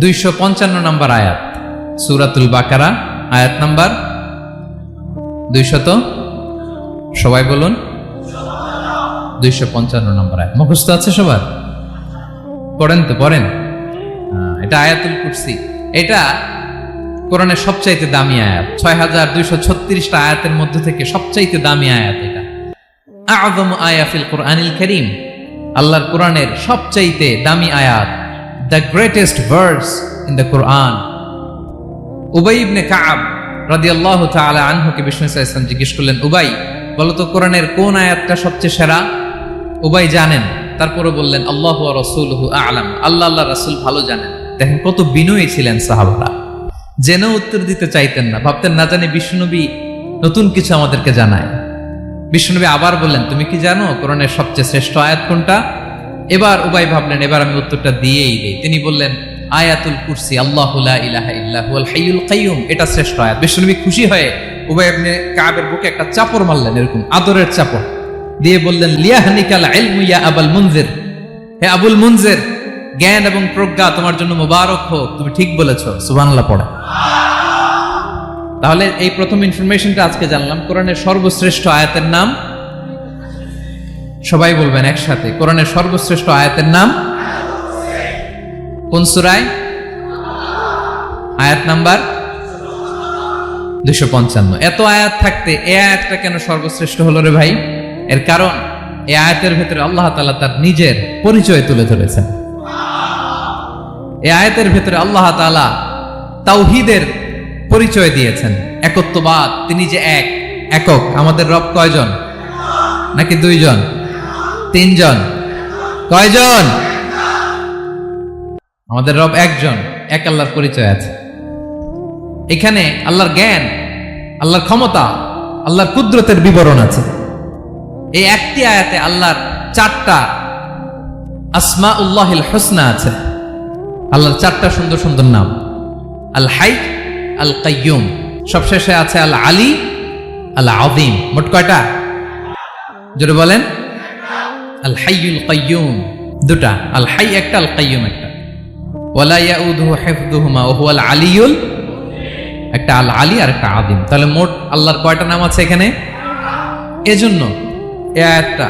255 নম্বর আয়াত, সূরাতুল বাকারা, আয়াত নাম্বার 200, সবাই বলুন 255 নম্বর আয়াত। মুখস্থ আছে সবার? পড়েন তো, পড়েন। এটা আয়াতুল কুরসি। এটা কোরআনের সবচাইতে দামি আয়াত। 6236টা আয়াতের মধ্যে থেকে সবচাইতে দামি আয়াত এটা। আযমু আয়া ফিল কুরআনিল কারীম, আল্লাহর কোরআনের সবচাইতে দামি আয়াত, the greatest verse in the Quran. Ubayy ibn Ka'b রাদিয়াল্লাহু তাআলা আনহুকে বিষ্ণু সাল্লাল্লাহু আলাইহি ওয়াসাল্লাম জিজ্ঞেস করলেন, উবাই বলো তো কোরআনের কোন আয়াতটা সবচেয়ে সেরা? উবাই জানেন, তারপরে বললেন আল্লাহু ওয়া রাসূলুহু আ'লাম, আল্লাহ আল্লাহ রাসূল ভালো জানেন। দেখেন কত বিনয়ী ছিলেন সাহাবারা, জেনে উত্তর দিতে চাইতেন না, ভাবতেন না জানি বিশ্বনবী নতুন কিছু আমাদেরকে জানায়। বিশ্বনবী আবার বললেন, তুমি কি জানো কোরআনের সবচেয়ে শ্রেষ্ঠ আয়াত কোনটা? এবার উবাই ভাবলেন এবার আমি উত্তরটা দিয়েই দেই। তিনি বললেন আয়াতুল কুরসি, আল্লাহু লা ইলাহা ইল্লা হুয়াল হাইয়ুল কাইয়ুম, এটা শ্রেষ্ঠ আয়াত। বিশ্বনবী খুশি হয়ে উবাই ইবনে কাবের বুকে একটা চাপড় মারলেন, এরকম আদরের চাপড় দিয়ে বললেন, লিয়াহনিকাল ইলমু ইয়া আবুল মুনজির, হে আবুল মুনজির, জ্ঞান এবং প্রজ্ঞা তোমার জন্য মুবারক হোক, তুমি ঠিক বলেছো। সুবহানাল্লাহ পড়ে। তাহলে এই প্রথম ইনফরমেশনটা আজকে জানলাম, কোরআনের সর্বশ্রেষ্ঠ আয়াতের নাম, সবাই বলবেন একসাথে, কোরআনের সর্বশ্রেষ্ঠ আয়াতের নাম কোন সূরায়? আয়াত নাম্বার 255। এত আয়াত থাকতে এই আয়াতটা কেন সর্বশ্রেষ্ঠ হলো রে ভাই? এর কারণ এই আয়াতের ভেতরে আল্লাহ তাআলা তার নিজের পরিচয় তুলে ধরেছেন। এই আয়াতের ভেতরে আল্লাহ তাআলা তাওহীদের পরিচয় দিয়েছেন, একত্ববাদ, তিনি যে এক, একক। আমাদের রব কয়জন? নাকি দুইজন, তিনজন? কয়জন? আমাদের রব একজন, এক আল্লাহর পরিচয় আছে। এখানে আল্লাহর জ্ঞান, আল্লাহর ক্ষমতা, আল্লাহর কুদরতের বিবরণ আছে। এই একটি আয়াতে আল্লাহর 4টা আসমাউল্লাহিল হুসনা আছে, আল্লাহর 4টা সুন্দর সুন্দর নাম। আল হাই, আল কাইয়ুম, সবশেষে আছে আল আলী, আল আযীম। মোট কয়টা? জোরে বলেন। আল হাইয়ুল কাইয়ুম দুটা, আল হাই একটা, আল কাইয়ুম একটা। ওয়ালা ইয়াউদুহু হিফযুহুমা ওয়া হুয়াল আলিয়ুল, একটা আল আলী আর একটা আযীম। তাহলে মোট আল্লাহর কয়টা নাম আছে এখানে? এজন্য এই আয়াতটা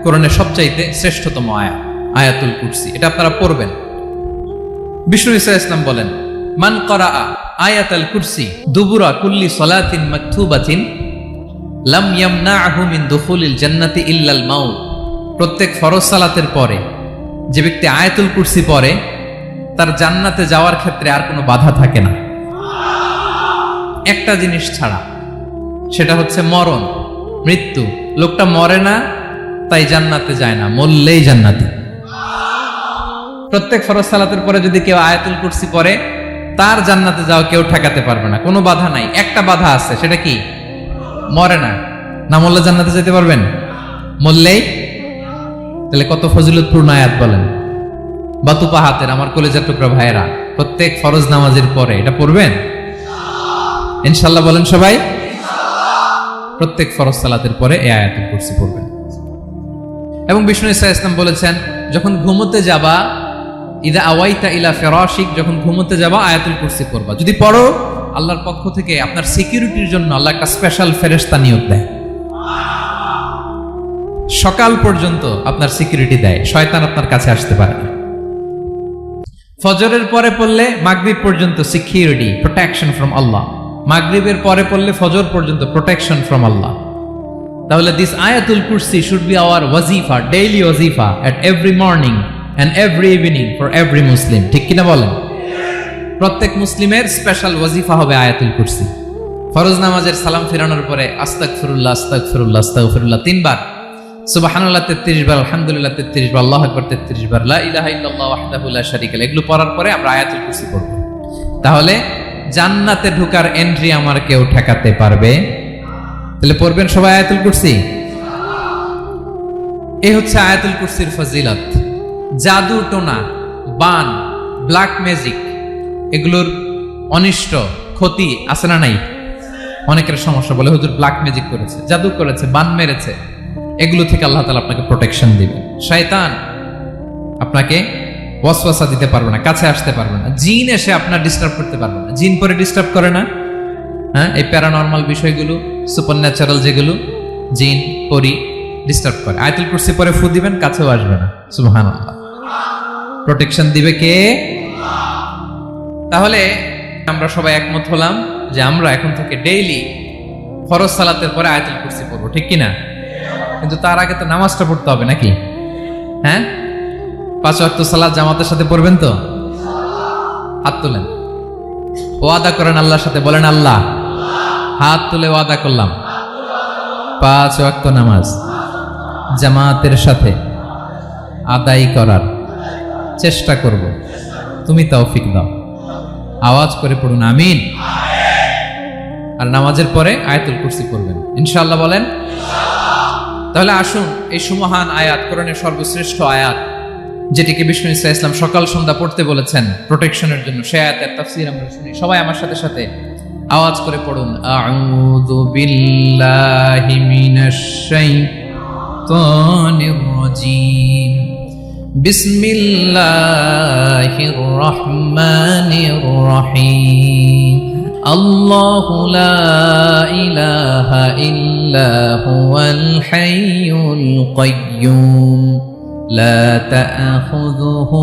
কোরআনের সবচাইতে শ্রেষ্ঠতম আয়াত, আয়াতুল কুরসি। এটা আপনারা পড়বেন। বিষ্ণু ঈসা ইসলাম বলেন, মান ক্বারা আয়াতুল কুরসি দুবুরা কুল্লি সালাতিন মাকতুবাতিন লাম ইয়ামনাহু মিন দুখুলিল জান্নাতি ইল্লাল মাউত। প্রত্যেক ফরজ সালাতের পরে যে ব্যক্তি আয়াতুল কুরসি পড়ে তার জান্নাতে যাওয়ার ক্ষেত্রে আর কোনো বাধা থাকে না, একটা জিনিস ছাড়া, সেটা হচ্ছে মরণ, মৃত্যু। লোকটা মরে না তাই জান্নাতে যায় না, মরলেই জান্নাতি। প্রত্যেক ফরজ সালাতের পরে যদি কেউ আয়াতুল কুরসি পড়ে তার জান্নাতে যাওয়া কেউ ঠেকাতে পারবে না, কোনো বাধা নাই। একটা বাধা আছে, সেটা কি? মরে না, না মরলে জান্নাতে যেতে পারবেন? মরলেই। তাহলে কত ফজিলতপূর্ণ আয়াত বলেন। বাতুপা হাতের আমার কলেজের টুকরা ভাইয়েরা, প্রত্যেক ফরজ নামাজের পরে এটা পড়বেন ইনশাআল্লাহ। বলেন সবাই, প্রত্যেক ফরজ সালাতের পরে এই আয়াতুল কুরসি পড়বেন। এবং বিষ্ণু ঈসা ইসলাম বলেছেন, যখন ঘুমোতে যাবা, ইদা আওয়াইতা ইলা ফিরাশিক, যখন ঘুমোতে যাবা আয়াতুল কুরসি পড়বা। যদি পড়ো, আল্লাহর পক্ষ থেকে আপনার সিকিউরিটির জন্য আল্লাহ একটা স্পেশাল ফেরেশতা নিয়োগ দেয়। সকাল পর্যন্ত আপনার সিকিউরিটি দেয়, শয়তান আপনার কাছে আসতে পারে না। ফজরের পরে পড়লে মাগরিব পর্যন্ত সিকিউরিটি, প্রোটেকশন ফ্রম আল্লাহ। মাগরিবের পরে পড়লে ফজর পর্যন্ত প্রোটেকশন ফ্রম আল্লাহ। তাহলে this Ayatul Kursi should be our ওয়াজিফা, ডেইলি ওয়াজিফা, at every morning and every evening for every Muslim. ঠিক কিনা বলেন? প্রত্যেক মুসলিমের স্পেশাল ওয়াজিফা হবে আয়াতুল কুরসি। ফরজ নামাজের সালাম ফিরানোর পরে আস্তাগফিরুল্লাহ, আস্তাগফিরুল্লাহ, আস্তাগফিরুল্লাহ 3 বার, সুবহানাল্লাহ 33 বার, আলহামদুলিল্লাহ 33 বার, আল্লাহু আকবার 33 বার, লা ইলাহা ইল্লাল্লাহ ওয়াহদাহু লা শারীকা লাহু, এগুলো পড়ার পরে আমরা আয়াতুল কুরসি পড়ব। তাহলে জান্নাতে ঢোকার এন্ট্রি আমার কেউ ঠেকাতে পারবে? তাহলে পড়বেন সবাই আয়াতুল কুরসি। এই হচ্ছে আয়াতুল কুরসির ফজিলত। জাদু টোনা, বান, ব্ল্যাক ম্যাজিক, এগুলোর অনিষ্ট ক্ষতি আছে না নাই? অনেকের সমস্যা, বলে হুজুর ব্ল্যাক ম্যাজিক করেছে, জাদু করেছে, বান মেরেছে, এগুলো থেকে আল্লাহ তাআলা আপনাকে প্রোটেকশন দিবেন। শয়তান আপনাকে ওয়াসওয়াসা দিতে পারবে না, কাছে আসতে পারবে না, জিন এসে আপনার ডিস্টার্ব করতে পারবে না। জিন পরে ডিস্টার্ব করে না? হ্যাঁ, এই প্যারানরমাল বিষয়গুলো, সুপারন্যাচারাল যেগুলো, জিন পরি ডিস্টার্ব করে। আয়াতুল কুরসি পরে ফু দিবেন, কাছেও আসবে না। সুবহানাল্লাহ। প্রোটেকশন দিবে কে? তাহলে আমরা সবাই একমত হলাম যে আমরা এখন থেকে ডেইলি ফরজ সালাতের পরে আয়াতুল কুরসি পড়বো, ঠিক কিনা? কিন্তু তার আগে তো নামাজটা পড়তে হবে নাকি? হ্যাঁ, 5 ওয়াক্ত সালাত জামাতের সাথে পড়বেন তো? হাত তুলেন, ওয়াদা করেন আল্লাহর সাথে, বলেন আল্লাহ, হাত তুলে ওয়াদা করলাম 5 ওয়াক্ত নামাজ জামাতের সাথে আদায় করার চেষ্টা করব, তুমি তৌফিক দাও। আওয়াজ করে পড়ুন আমিন। আর নামাজের পরে আয়াতুল কুরসি পড়বেন ইনশাআল্লাহ, বলেন। তাহলে আসুন এই সুমহান আয়াত, কোরআনের সর্বশ্রেষ্ঠ আয়াত, যেটিকে বিষ্ণু ইসা ইসলাম সকাল সন্ধ্যা পড়তে বলেছেন প্রোটেকশনের জন্য, সে আয়াতের তাফসীর আমরা শুনি। সবাই আমার সাথে সাথে আওয়াজ করে পড়ুন, আউযু বিল্লাহি মিনাশ শাইতানির রাজীম, বিসমিল্লাহির রহমানির রহিম, আল্লাহু লা ইলাহা ইল্লা হুয়াল হাইয়ুল কাইয়্যুম, লা তা'খুযুহু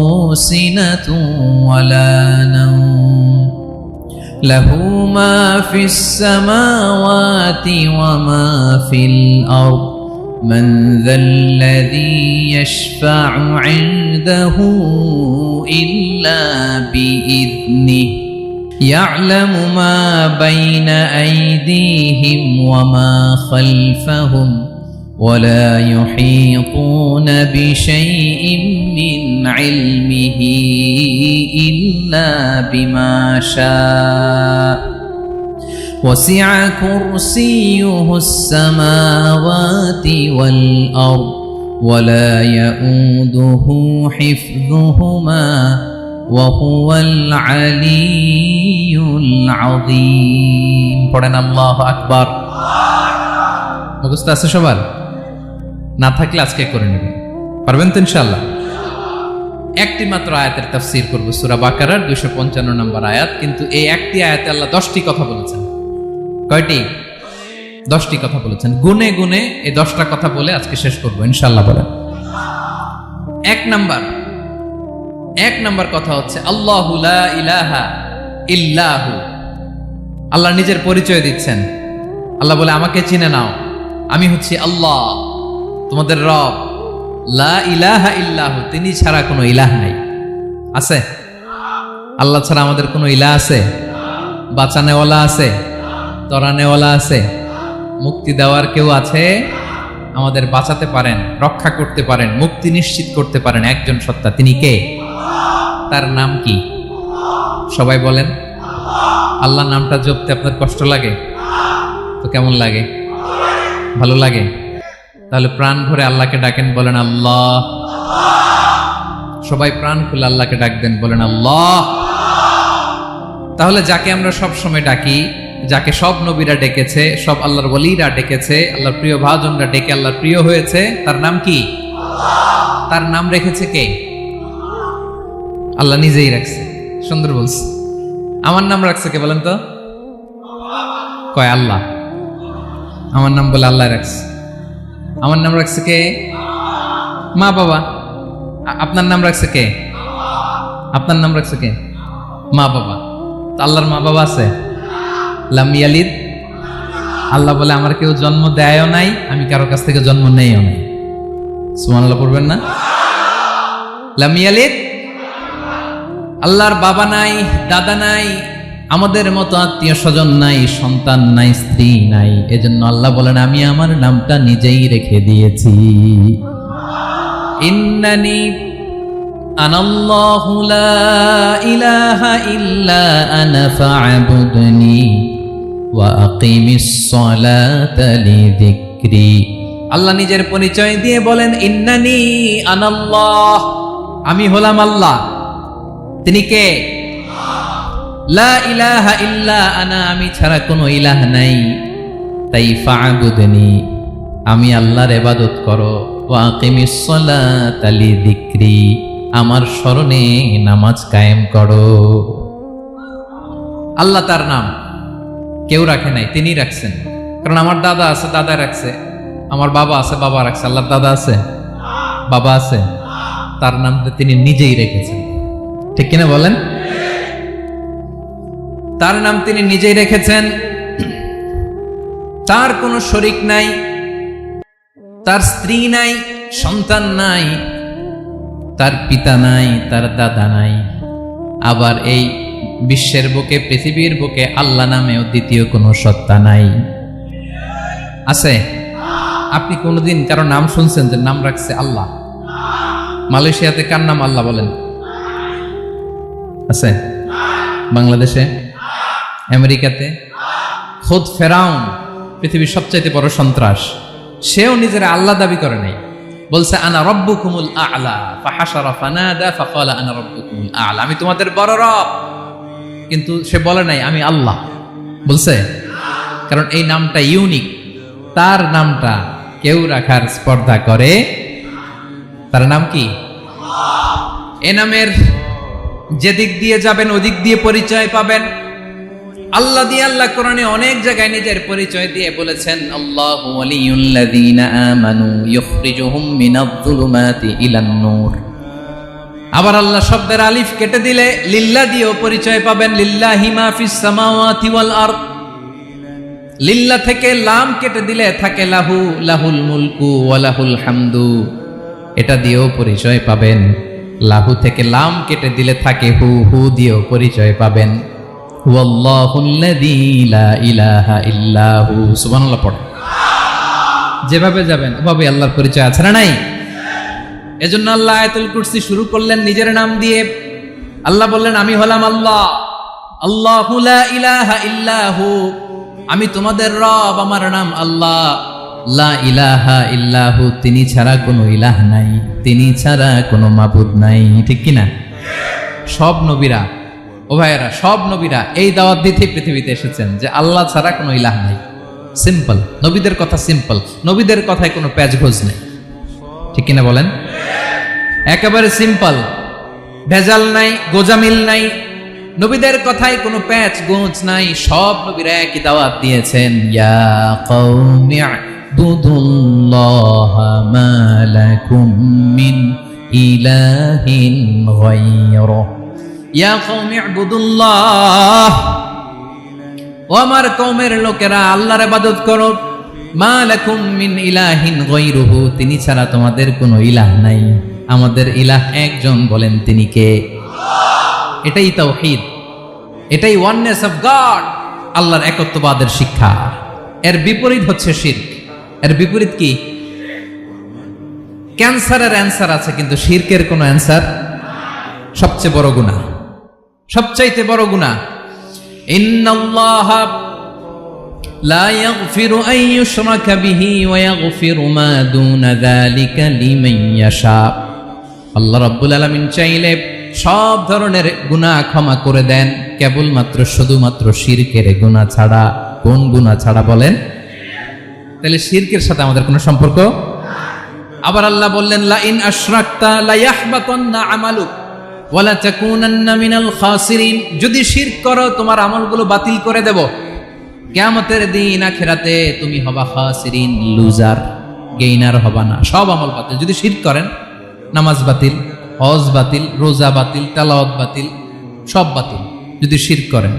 সিনাতুন ওয়ালা নাওম, লাহু মা ফিস সামাওয়াতি ওয়া মা ফিল আরদ, মান যাল্লাযী ইয়াশফা'ু 'ইনদাহু ইল্লা বিইذনিহি, يعلم ما بين أيديهم وما خلفهم ولا يحيطون بشيء من علمه إلا بما شاء وسع كرسيه السماوات والأرض ولا يؤوده حفظهما وهو العلي العظيم। পড়েন আল্লাহু আকবার। মুখস্থ আছে সবার? না থাকলে আজকে করে নেবেন, পারবেন তো ইনশাআল্লাহ। একটি মাত্র আয়াতের তাফসীর করব, সূরা বাকারার 255 নম্বর আয়াত। কিন্তু এই একটি আয়াতে আল্লাহ 10টি কথা বলেছেন। কয়টি? 10টি কথা বলেছেন। গুনে গুনে এই 10টা কথা বলে আজকে শেষ করব ইনশাআল্লাহ। বলেন। এক নাম্বার কথা হচ্ছে আল্লাহু লা ইলাহা ইল্লাহু। আল্লাহ নিজের পরিচয় দিচ্ছেন। আল্লাহ বলে, আমাকে চিনে নাও, আমি হচ্ছি আল্লাহ, তোমাদের রব। লা ইলাহা ইল্লাহু, তিনি ছাড়া কোনো ইলাহ নাই। আছে? আল্লাহ ছাড়া আমাদের কোনো ইলাহ আছে? বাঁচানেওয়ালা আছে? তরানেওয়ালা আছে? মুক্তি দেওয়ার কেউ আছে? আমাদের বাঁচাতে পারেন, রক্ষা করতে পারেন, মুক্তি নিশ্চিত করতে পারেন একজন সত্তা। তিনি কে? তার নাম কি? সবাই বলেন। আল্লাহ নামটা জপতে আপনার কষ্ট লাগে তো কেমন লাগে? ভালো লাগে? তাহলে প্রাণ ভরে আল্লাহকে ডাকেন, বলেন আল্লাহ। সবাই প্রাণ খুলে আল্লাহকে ডাক দেন, বলেন আল্লাহ। তাহলে যাকে আমরা সব সময় ডাকি, যাকে সব নবীরা ডেকেছে, সব আল্লাহর ওলিরা ডেকেছে, আল্লাহর প্রিয় ভাজনরা ডেকে আল্লাহর প্রিয় হয়েছে, তার নাম কি? তার নাম রেখেছে কে? আল্লাহ নিজেই রাখছে। সুন্দর বলছে। আমার নাম রাখছে কে বলেন তো? কয় আল্লাহ। আমার নাম বলে আল্লাহ রাখছে। আমার নাম রাখছে কে? মা বাবা। আপনার নাম রাখছে কে? আপনার নাম রাখছে কে? মা বাবা। তো আল্লাহর মা বাবা আছে? লাম ইয়ালিদ। আল্লাহ বলে, আমার কেউ জন্ম দেয়ও নাই, আমি কারো কাছ থেকে জন্ম নেইও নাই। সুবহানাল্লাহ পড়বেন না? লাম ইয়ালিদ। আল্লাহর বাবা নাই, দাদা নাই, আমাদের মতো আত্মীয় স্বজন নাই, সন্তান নাই, স্ত্রী নাই। এজন্য আল্লাহ বলেন, আমি আমার নামটা নিজেই রেখে দিয়েছি। ইন্নানি আনাল্লাহু লা ইলাহা ইল্লা আনা ফা'বুদনি ওয়া আকিমিস সালাতা লিযিকরি। আল্লাহ নিজের পরিচয় দিয়ে বলেন, ইন্নানি আনাল্লাহ, আমি হলাম আল্লাহ। তিনি কে? লা ইলাহা ইল্লা আনা, আমি ছাড়া কোনো ইলাহ নাই। তাই ফা'বুদনি, আমি আল্লাহর ইবাদত করো। ওয়া আকিমিস সালাতা লিযিকরি, আমার স্মরণে নামাজ কায়েম করো। আল্লাহ তার নাম কেউ রাখে নাই, তিনি রাখছেন। কারণ আমার দাদা আছে, দাদা রাখছে। আমার বাবা আছে, বাবা রাখছে। আল্লাহর দাদা আছে, বাবা আছে, তার নামটা তিনি নিজেই রেখেছেন। ঠিক কিনা বলেন? তার নাম তিনি নিজেই রেখেছেন। তার কোনো শরীক নাই, তার স্ত্রী নাই, সন্তান নাই, তার পিতা নাই, তার দাদা নাই। আবার এই বিশ্বের বুকে, পৃথিবীর বুকে আল্লাহ নামেও দ্বিতীয় কোনো সত্তা নাই। আছে? আপনি কোনোদিন কারো নাম শুনছেন যে নাম রাখছে আল্লাহ? মালয়েশিয়াতে কার নাম আল্লাহ বলেন? আছে? বাংলাদেশে, আমেরিকাতে? খোদ ফেরাউন, পৃথিবীর সবচাইতে বড় সন্ত্রাস, সেও নিজের আল্লাহ দাবি করে নাই। বলছে আনা রব্বুকুমুল আ'লা, ফাহাশারা ফানাদা ফাকালা আনা রব্বুকুমুল আ'লা, আমি তোমাদের বড় রব। কিন্তু সে বলে নাই আমি আল্লাহ। বলছে? কারণ এই নামটা ইউনিক। তার নামটা কেউ রাখার স্পর্ধা করে। তার নাম কি? এ নামের যেদিক দিয়ে যাবেন ওদিক দিয়ে পরিচয় পাবেন। আল্লাহ দিয়ে আল্লাহ কোরআনে অনেক জায়গায় নিজের পরিচয় দিয়ে বলেছেন, আল্লাহু ওয়ালিয়ুল্লাযীনা আমানু ইউখরিজুহুম মিনায-যুলুমাতি ইলান-নূর। আবার আল্লাহ শব্দের আলিফ কেটে দিলে লিল্লাহ দিয়েও পরিচয় পাবেন। লিল্লাহি মা ফিস সামাওয়াতি ওয়াল আরদ। লিল্লাহ থেকে লাম কেটে দিলে থাকে লাহু, লাহুল মুলকু ওয়া লাহুল হামদু, এটা দিয়েও পরিচয় পাবেন। লাহু থেকে লাম কেটে দিলে থাকে হু, হু দিয়েও পরিচয় পাবেন। ওয়াল্লাহুল্লাযী লা ইলাহা ইল্লাহু। সুবহানাল্লাহ পড়ে। যেভাবে যাবেন ওভাবে আল্লাহর পরিচয় আছে না নাই? এজন্য আল্লাহ আয়াতুল কুরসি শুরু করলেন নিজের নাম দিয়ে। আল্লাহ বললেন আমি হলাম আল্লাহ, আল্লাহু লা ইলাহা ইল্লাহু, আমি তোমাদের রব, আমার নাম আল্লাহ। লা ইলাহা ইল্লাহু, তিনি ছাড়া কোনো ইলাহ নাই, তিনি ছাড়া কোনো মাবুদ নাই। ঠিক কিনা? সব নবীরা, ও ভাইয়েরা, সব নবীরা এই দাওয়াত দিতে পৃথিবীতে এসেছেন যে আল্লাহ ছাড়া কোনো ইলাহ নাই। সিম্পল, নবীদের কথা সিম্পল, নবীদের কথায় কোনো প্যাচগোজ নেই। ঠিক কিনা বলেন? একেবারে সিম্পল, ভেজাল নাই, গোজামিল নাই, নবীদের কথায় কোনো প্যাচ গোজ নাই। সব নবীরা একই দাওয়াত দিয়েছেন, ইয়া কওমি ইবুদুল্লাহা মা লাকুম মিন ইলাহিন গায়রুহু। ইয়া কওমি ইবুদুল্লাহ, ও আমার কওমের লোকেরা আল্লাহর ইবাদত করো। মা লাকুম মিন ইলাহিন গায়রুহু, তিনি ছাড়া তোমাদের কোনো ইলাহ নাই। আমাদের ইলাহ একজন, বলেন তিনি কে? এটাই তাওহীদ, এটাই ওয়াননেস অফ গড, আল্লাহর একত্ববাদের শিক্ষা। এর বিপরীত হচ্ছে শিরক। এর বিপরীত কি? ক্যান্সারের অ্যান্সার আছে কিন্তু শিরকের কোনো অ্যান্সার। সবচেয়ে বড় গুনাহ, সবচাইতে বড় গুনাহ। ইন্নাল্লাহা লা ইয়াগফিরু আন ইউশরাকা বিহি ওয়া ইয়াগফিরু মা দুনা যালিকা লিমান ইয়াশা। আল্লাহ রাব্বুল আলামিন চাইলে সব ধরনের গুনাহ ক্ষমা করে দেন, কেবলমাত্র শুধুমাত্র শিরকের গুনাহ ছাড়া। কোন গুনাহ ছাড়া বলেন? তাহলে শিরকের সাথে আমাদের কোনো সম্পর্ক। আবার আল্লাহ বললেন, লা ইন আশরাকতা লা ইয়াহবাতান্না আমালুক ওয়া লা তাকুনান্না মিনাল খাসিরিন। যদি শিরক করো তোমার আমলগুলো বাতিল করে দেব, কিয়ামতের দিন আখিরাতে তুমি হবা খাসিরিন, লুজার, গেইনার হবা না। সব আমল বাতিল যদি শিরক করেন। নামাজ বাতিল, হজ বাতিল, রোজা বাতিল, তেলাওয়াত বাতিল, সব বাতিল যদি শিরক করেন।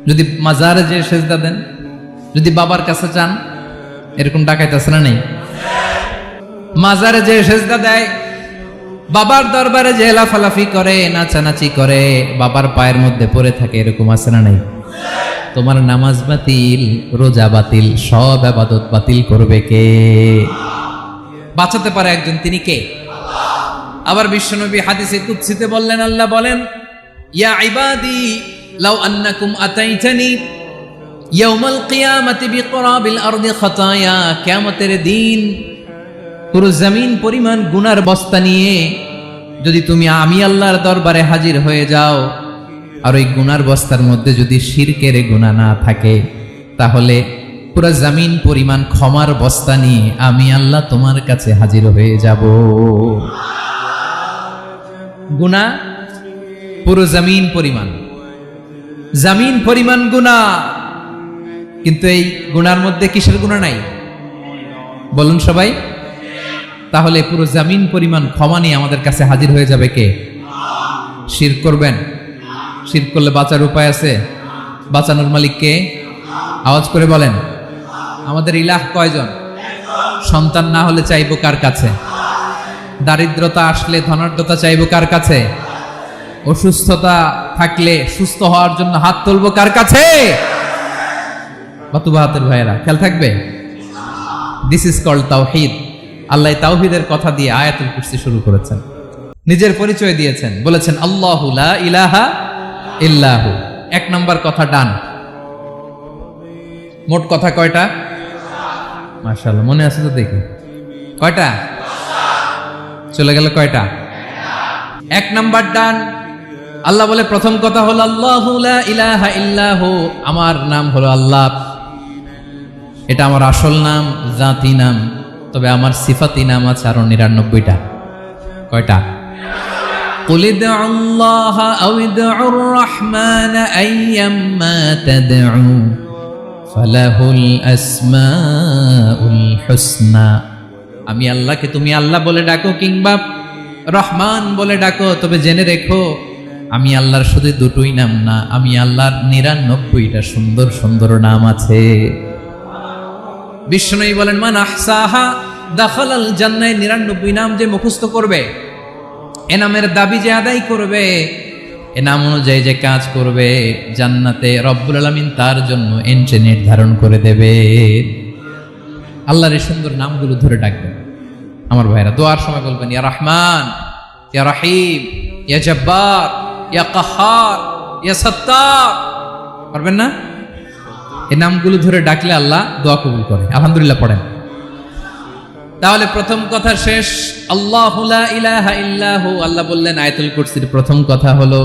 যদি মাজারে যে সেজদা দেন, যদি বাবার কাছে চান, এরকম ডাকাইত আছে না নেই? মাজারে যে সেজদা দেয়, বাবার দরবারে যে লাফালাফি করে, নাচানাচি করে, বাবার পায়ের মধ্যে পড়ে থাকে, এরকম আছে না নাই? তোমার নামাজ বাতিল, রোজা বাতিল, সব ইবাদত বাতিল করবে কে? বাঁচাতে পারে একজন, তিনি কে? আবার বিশ্বনবী হাদিসে কুদসিতে বললেন, আল্লাহ বলেন, ইয়া ইবাদি লাউ আন্নাকুম আতাইতানি ইয়াউমাল কিয়ামাতি বিকরাবিল আরদি খাতায়া। কিয়ামতের দিন পুরো জমিন পরিমাণ গুনার বস্তা নিয়ে যদি তুমি আমি আল্লাহর দরবারে হাজির হয়ে যাও, আর ওই গুনার বস্তার মধ্যে যদি শিরকের গুনাহ না থাকে, তাহলে পুরো জমিন পরিমাণ ক্ষমার বস্তা নিয়ে আমি আল্লাহ তোমার কাছে হাজির হয়ে যাব। গুনাহ পুরো জমিন পরিমাণ, জমিন পরিমাণ গুনাহ। কিন্তু এই গুনার মধ্যে কিসের গুনাহ নাই বলুন সবাই? তাহলে পুরো জমিন পরিমাণ ক্ষমা নিয়ে আমাদের কাছে হাজির হয়ে যাবে কে? শিরক করবেন? শিরক করলে বাঁচার উপায় আছে? বাঁচানোর মালিক কে? আওয়াজ করে বলেন। আমাদের ইলাহ কয়জন? সন্তান না হলে চাইবো কার কাছে? দারিদ্রতা আসলে ধনাঢ্যতা চাইবো কার কাছে? অসুস্থতা থাকলে সুস্থ হওয়ার জন্য হাত তুলবো কার কাছে? বাতুবাহাতের ভাইয়েরা খেয়াল থাকবে। দিস ইজ কল্ড তাওহীদ। আল্লাহ তাওহীদের কথা দিয়ে আয়াতুল কুরসি শুরু করেছেন, নিজের পরিচয় দিয়েছেন, বলেছেন আল্লাহু লা ইলাহা ইল্লাহু। এক নম্বর কথা ডান। মোট কথা কয়টা? মাশাআল্লাহ, মনে আছে তো দেখি। কয়টা? চলে গেল কয়টা? এক নাম্বার ডান। আল্লাহ বলে প্রথম কথা হলো আল্লাহু লা ইলাহা ইল্লাহু, আমার নাম হলো আল্লাহ। এটা আমার আসল নাম, জাতি নাম। তবে আমার সিফাতি নাম আছে আরো 99টা। কয়টা? কুল ইদউল্লাহ আও ইদউর রহমান আইয়াম্মা তাদউ ফালাহুল আসমাউল হুসনা। আমি আল্লাহকে তুমি আল্লাহ বলে ডাকো কিংবা রহমান বলে ডাকো, তবে জেনে রেখো আমি আল্লাহর শুধু দুটোই নাম না, আমি আল্লাহর 99টা সুন্দর সুন্দর নাম আছে। বিষ্ণুই বলেন মান আহসাহা দাখালাল জান্নাহ। 99 নাম যে মুখস্থ করবে, এ নামের দাবি যে আদায় করবে, এ নাম অনুযায়ী যে কাজ করবে, জান্নাতে রব্বুল আলামিন তার জন্য এন্ট্রি নির্ধারণ করে দেবে। আল্লাহর এই সুন্দর নামগুলো ধরে ডাকবেন। আমার ভাইরা দোয়ার সময় বলবেন ইয়া রহমান, ইয়া রহিম, ইয়া জব্বার, ইয়া কাহ্হার, ইয়া সত্তার। পারবেন না? এই নামগুলো ধরে ডাকলে আল্লাহ দোয়া কবুল করে। আলহামদুলিল্লাহ পড়েন। তাহলে প্রথম কথা শেষ। আল্লাহু লা ইলাহা ইল্লাহু। আল্লাহ বললেন আয়াতুল কুরসির প্রথম কথা হলো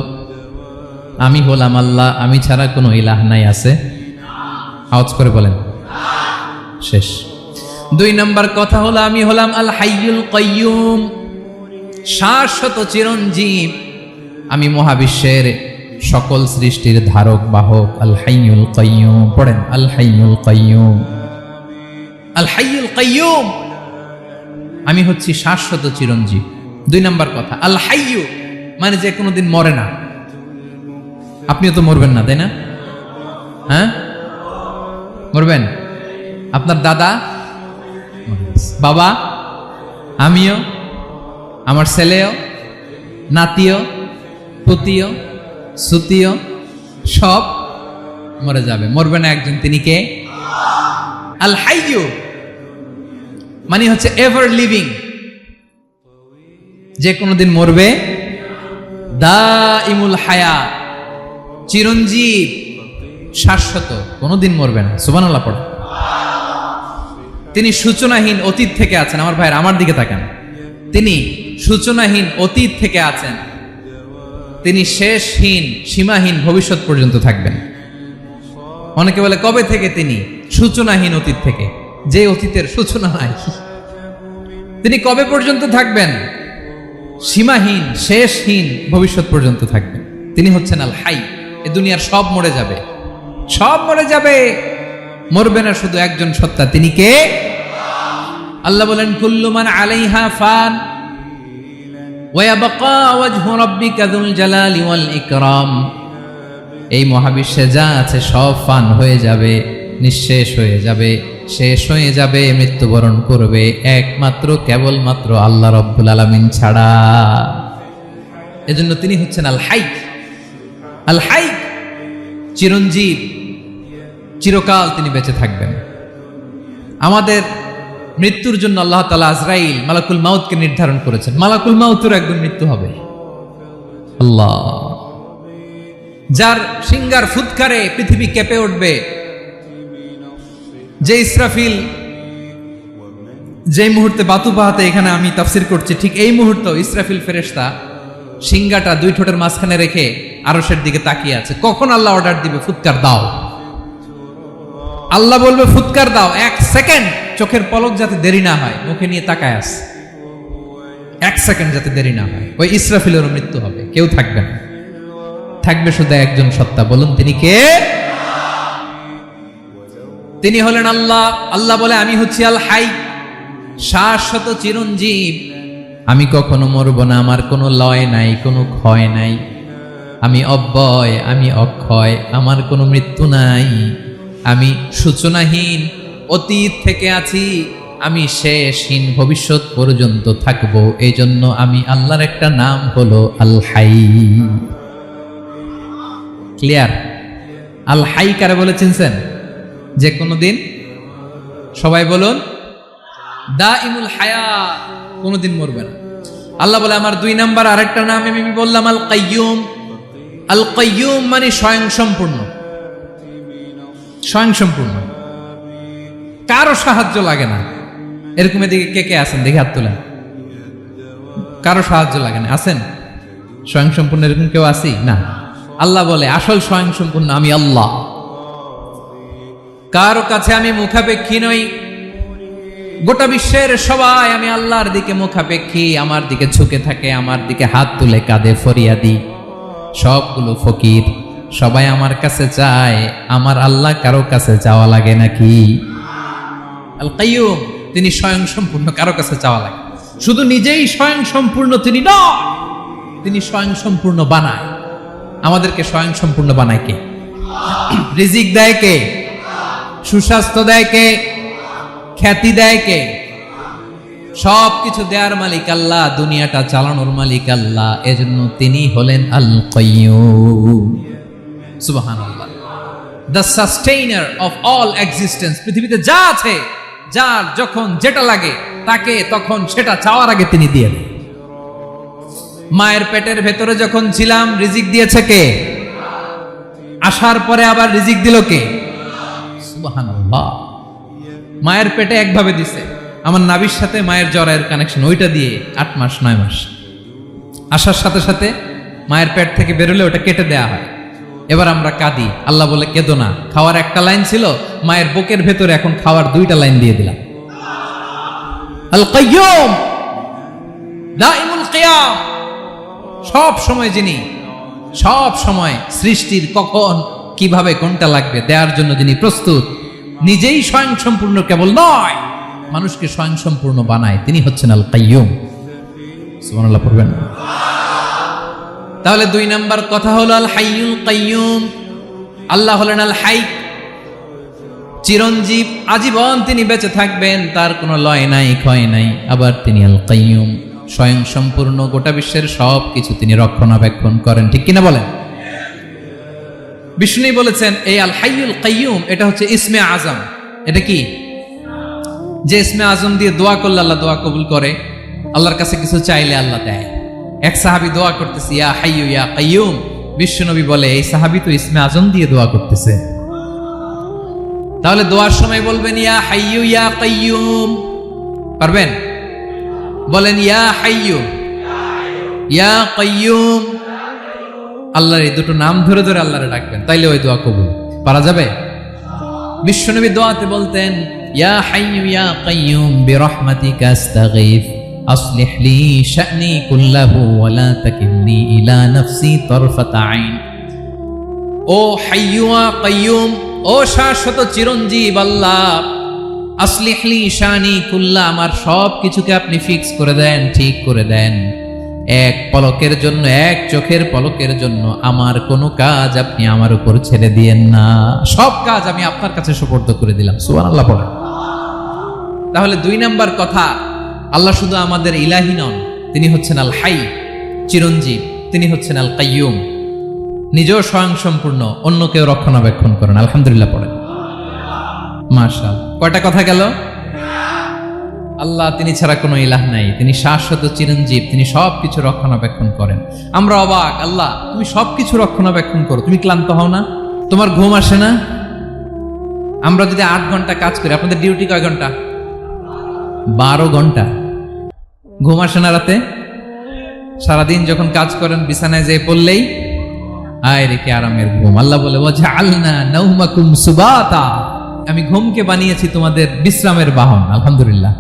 আমি হলাম আল্লাহ, আমি ছাড়া কোনো ইলাহ নাই। আছে? আওয়াজ করে বলেন। শেষ। 2 নম্বর কথা হলো আমি হলাম আল হাইয়ুল কাইয়ুম, শাশ্বত চিরঞ্জীব। আমি মহাবিশ্বের সকল সৃষ্টির ধারক বাহক। আল হাইয়ুল কাইয়ুম পড়েন। আল হাইয়ুল কাইয়ুম, আল হাইয়ুল কাইয়ুম। আমি হচ্ছি শাশ্বত চিরঞ্জীব। 2 নম্বর কথা আল হাইয়ু মানে যে কোনোদিন মরে না। আপনিও তো মরবেন না, তাই না? হ্যাঁ, মরবেন। আপনার দাদা, বাবা, আমিও, আমার ছেলেও, নাতিও, পুতিও, সুতিও সব মরে যাবে। মরবে না একজন, তিনি কে? আল হাইয়ু মানে হচ্ছে এভার লিভিং, যে কোনোদিন মরবে। দাইমুল হায়া চিরঞ্জীব, শাশ্বত, কোনোদিন মরবে না। সুবহানাল্লাহ পড়ো। তিনি সূচনাহীন অতীত থেকে আছেন। আমার ভাইয়ের আমার দিকে তাকান। তিনি সূচনাহীন অতীত থেকে আছেন। তিনি শেষহীন সীমাহীন ভবিষ্যৎ পর্যন্ত থাকবেন। অনেকে বলে কবে থেকে? তিনি সূচনাহীন অতীত থেকে, যে অতীতের সূচনা নাই। তিনি কবে পর্যন্ত থাকবেন? সীমাহীন শেষহীন ভবিষ্যৎ পর্যন্ত থাকবেন। তিনি হচ্ছেন আল হাই। এ দুনিয়ার সব মরে যাবে, সব মরে যাবে, মরবে না শুধু একজন সত্তা। তিনি কে? আল্লাহ বলেন কুল্লু মান আলাইহা ফান ওয়া ইয়াবকা ওয়াজহু রাব্বিকা যুল জালালি ওয়াল ইকরাম। এই মহাবিশ্বে যা আছে সব ফান হয়ে যাবে, নিঃশেষ হয়ে যাবে, শেষ হয়ে যাবে, মৃত্যুবরণ করবে একমাত্র কেবলমাত্র আল্লাহ রব্বুল আলামিন ছাড়া। এজন্য তিনি হচ্ছেন আল হাই। আল হাই চিরঞ্জীব, চিরকাল তিনি বেঁচে থাকবেন। আমাদের মৃত্যুর জন্য আল্লাহ তাআলা আজরাইল মালাকুল মাউতকে নির্ধারণ করেছেন। মালাকুল মাউতের একদিন মৃত্যু হবে। আল্লাহ, যার সিংগার ফুৎকারে পৃথিবী কেঁপে উঠবে, যে ইসরাফিল যে মুহূর্তে বাতু পাহাতে এখানে আমি তাফসির করছি, ঠিক এই মুহূর্তে ইসরাফিল ফেরেশতা সিংগাটা 2 ঠোঁটের মাঝখানে রেখে আরশের দিকে তাকিয়ে আছে। কখন আল্লাহ অর্ডার দিবে ফুৎকার দাও, আল্লাহ বলবে ফুৎকার দাও, 1 সেকেন্ড চোখের পলক যাতে দেরি না হয়, মুখে নিয়ে তাকায় আছে। এক সেকেন্ড যাতে দেরি না হয়। ওই ইসরাফিলেরও মৃত্যু হবে, কেউ থাকবে না, থাকবে শুধু একজন সত্তা। বলুন তিনি কে? তিনি হলেন আল্লাহ। আল্লাহ বলে আমি হচ্ছি আল হাই, শাশ্বত চিরঞ্জীব। আমি কখনো মরব না, আমার কোনো লয় নাই, কোনো ক্ষয় নাই। আমি অব্যয়, আমি অক্ষয়, আমার কোনো মৃত্যু নাই। আমি সূচনাহীন, অতীত থেকে আছি, আমি শেষহীন, ভবিষ্যৎ পর্যন্ত থাকবো। এই জন্য আমি আল্লাহর একটা নাম হলো আল হাই। ক্লিয়ার? আল হাই কারে বলে চিনছেন? যে কোনো দিন, সবাই বলুন, দাইমুল হায়াত, কোনোদিন মরবে না। আল্লাহ বলে আমার 2 নাম্বার আরেকটা নাম আমি বললাম আল কাইয়ুম। আল কাইয়ুম মানে স্বয়ং সম্পূর্ণ, স্বয়ং সম্পূর্ণ, কারো সাহায্য লাগে না। এরকম এদিকে কে কে আছেন দেখে হাত তোলেন। কারো সাহায্য লাগে না, আছেন? স্বয়ং সম্পূর্ণ এরকম কেউ আছি না? আল্লাহ বলে আসল স্বয়ং সম্পূর্ণ আমি আল্লাহ। কারো কাছে আমি মুখাপেক্ষী নই। গোটা বিশ্বের সবাই আমি আল্লাহর দিকে মুখাপেক্ষী, আমার দিকে ঝুঁকে থাকে, আমার দিকে হাত তুলে কাঁধে ফরিয়াদি। সবগুলো ফকির, সবাই আমার কাছে চায়। আমার আল্লাহ কারো কাছে চাওয়া লাগে নাকি? আল কাইয়ুম, তিনি স্বয়ং সম্পূর্ণ, কারো কাছে চাওয়া লাগে। শুধু নিজেই স্বয়ং সম্পূর্ণ তিনি নয়, তিনি স্বয়ং সম্পূর্ণ বানায়। আমাদেরকে স্বয়ং সম্পূর্ণ বানায় কে? রিজিক দেয় কে? সুস্বাস্থ্য দেয় কে? খ্যাতি দেয় কে? সব কিছু দেওয়ার মালিক আল্লাহ, দুনিয়াটা চালানোর মালিক আল্লাহ। এজন্য তিনি হলেন আল কাইয়ুম। সুবহানাল্লাহ। The sustainer of all existence. পৃথিবীতে যা আছে, যার যখন যেটা লাগে তাকে তখন সেটা চাওয়ার আগে তিনি দিয়ে দেন। মায়ের পেটের ভেতরে যখন ছিলাম রিজিক দিয়েছে কে? আসার পরে আবার রিজিক দিল কে? সুবহানাল্লাহ। মায়ের পেটে একভাবে দিছে, আমার নাভির সাথে মায়ের জরায়ের কানেকশন, ওইটা দিয়ে 8 মাস 9 মাস। আসার সাথে সাথে মায়ের পেট থেকে বেরোলে ওটা কেটে দেয়া হয়। এবার আমরা কাঁদি, আল্লাহ বলে কেঁদো না, খাওয়ার একটা লাইন ছিল, মায়ের বুকের ভেতরে এখন খাওয়ার 2টা লাইন দিয়ে দিলাম। আল কাইয়ুম, দাইমুল কিয়াম, সব সময় যিনি, সব সময় সৃষ্টির কখন কিভাবে কোনটা লাগবে দেওয়ার জন্য যিনি প্রস্তুত, নিজেই স্বয়ং সম্পূর্ণ কেবল নয়, মানুষকে স্বয়ং সম্পূর্ণ বানায়, তিনি হচ্ছেন আল কাইয়ুম। সুবহানাল্লাহ পড়বেন। তাহলে 2 নাম্বার কথা হলো আল হাইয়ুল কাইয়ুম। আল্লাহ হলেন আল হাই, চিরঞ্জীব, আজীবন তিনি বেঁচে থাকবেন, তার কোনো লয় নাই, ক্ষয় নাই। আবার তিনি আল কাইয়ুম, স্বয়ং সম্পূর্ণ, গোটা বিশ্বের সব কিছু তিনি রক্ষণাবেক্ষণ করেন। ঠিক কিনা বলেন? বিষ্ণু বলেছেন এই আল হাইয়ুল কাইয়ুম এটা হচ্ছে ইসমে আজম। এটা কি? যে ইসমে আজম দিয়ে দোয়া করলে আল্লাহ দোয়া কবুল করে, আল্লাহর কাছে কিছু চাইলে আল্লাহ দেয়। এক সাহাবী দোয়া করতেছে ইয়া হাইয়ু ইয়া কাইয়ুম, বিশ্বনবী বলে এই সাহাবী তো ইসমে আজম দিয়ে দোয়া করতেছে। তাহলে দোয়ার সময় বলবেন ইয়া হাইয়ু ইয়া কাইয়ুম, পারবেন? বলেন ইয়া হাইয়ু ইয়া কাইয়ুম। আল্লাহর এই দুটো নাম ধরে ধরে আল্লাহরে ডাকবেন, তাইলে ওই দোয়া কবুল। পারা যাবে? বিশ্বনবী দোয়াতে বলতেন ইয়া হাইয়ু ইয়া কাইয়ুম বিরহমাতিকা আস্তাগীথ আসলিহ লি শা'নি কুল্লাহু ওয়া লা তাকিলনি ইলা নাফসি তারফাতা আইন। ও হাইয়ু ওয়া কাইয়ুম, ও শাশ্বত চিরঞ্জীব আল্লাহ, আসলিহ লি শা'নি কুল্লাহ, আমার সব কিছুকে আপনি ফিক্স করে দেন, ঠিক করে দেন। এক পলকের জন্য, এক চোখের পলকের জন্য আমার কোনো কাজ আপনি আমার উপর ছেড়ে দিয়েন না, সব কাজ আমি আপনার কাছে সুপর্দ করে দিলাম। সুবহানাল্লাহ বলেন। তাহলে 2 নাম্বার কথা, আল্লাহ শুধু আমাদের ইলাহি নন, তিনি হচ্ছেন আল হাই, চিরঞ্জীব, তিনি হচ্ছেন আল কাইয়ুম, নিজেও স্বয়ং সম্পূর্ণ, অন্যকেও রক্ষণাবেক্ষণ করেন। আলহামদুলিল্লাহ পড়েন। মাশাআল্লাহ। কয়টা কথা গেল? আল্লাহ তিনি ছাড়া কোনো ইলাহ নাই, তিনি শাশ্বত চিরঞ্জীব, তিনি সবকিছু রক্ষণাবেক্ষণ করেন। আমরা অবাক, আল্লাহ তুমি সবকিছু রক্ষণাবেক্ষণ করো, তুমি ক্লান্ত হও না? তোমার ঘুম আসে না? আমরা যদি 8 ঘন্টা কাজ করি, আপনাদের ডিউটি কয় ঘন্টা? 12 ঘন্টা। ঘুম আসে না রাতে? সারাদিন যখন কাজ করেন বিছানায় যেয়ে পড়লেই আয় রেখে আরামের ঘুম। আল্লাহ বলে ওয়াজআলনা নাওমাকুম সুবাতা, আমি ঘুমকে বানিয়েছি তোমাদের বিশ্রামের বাহন। আলহামদুলিল্লাহ।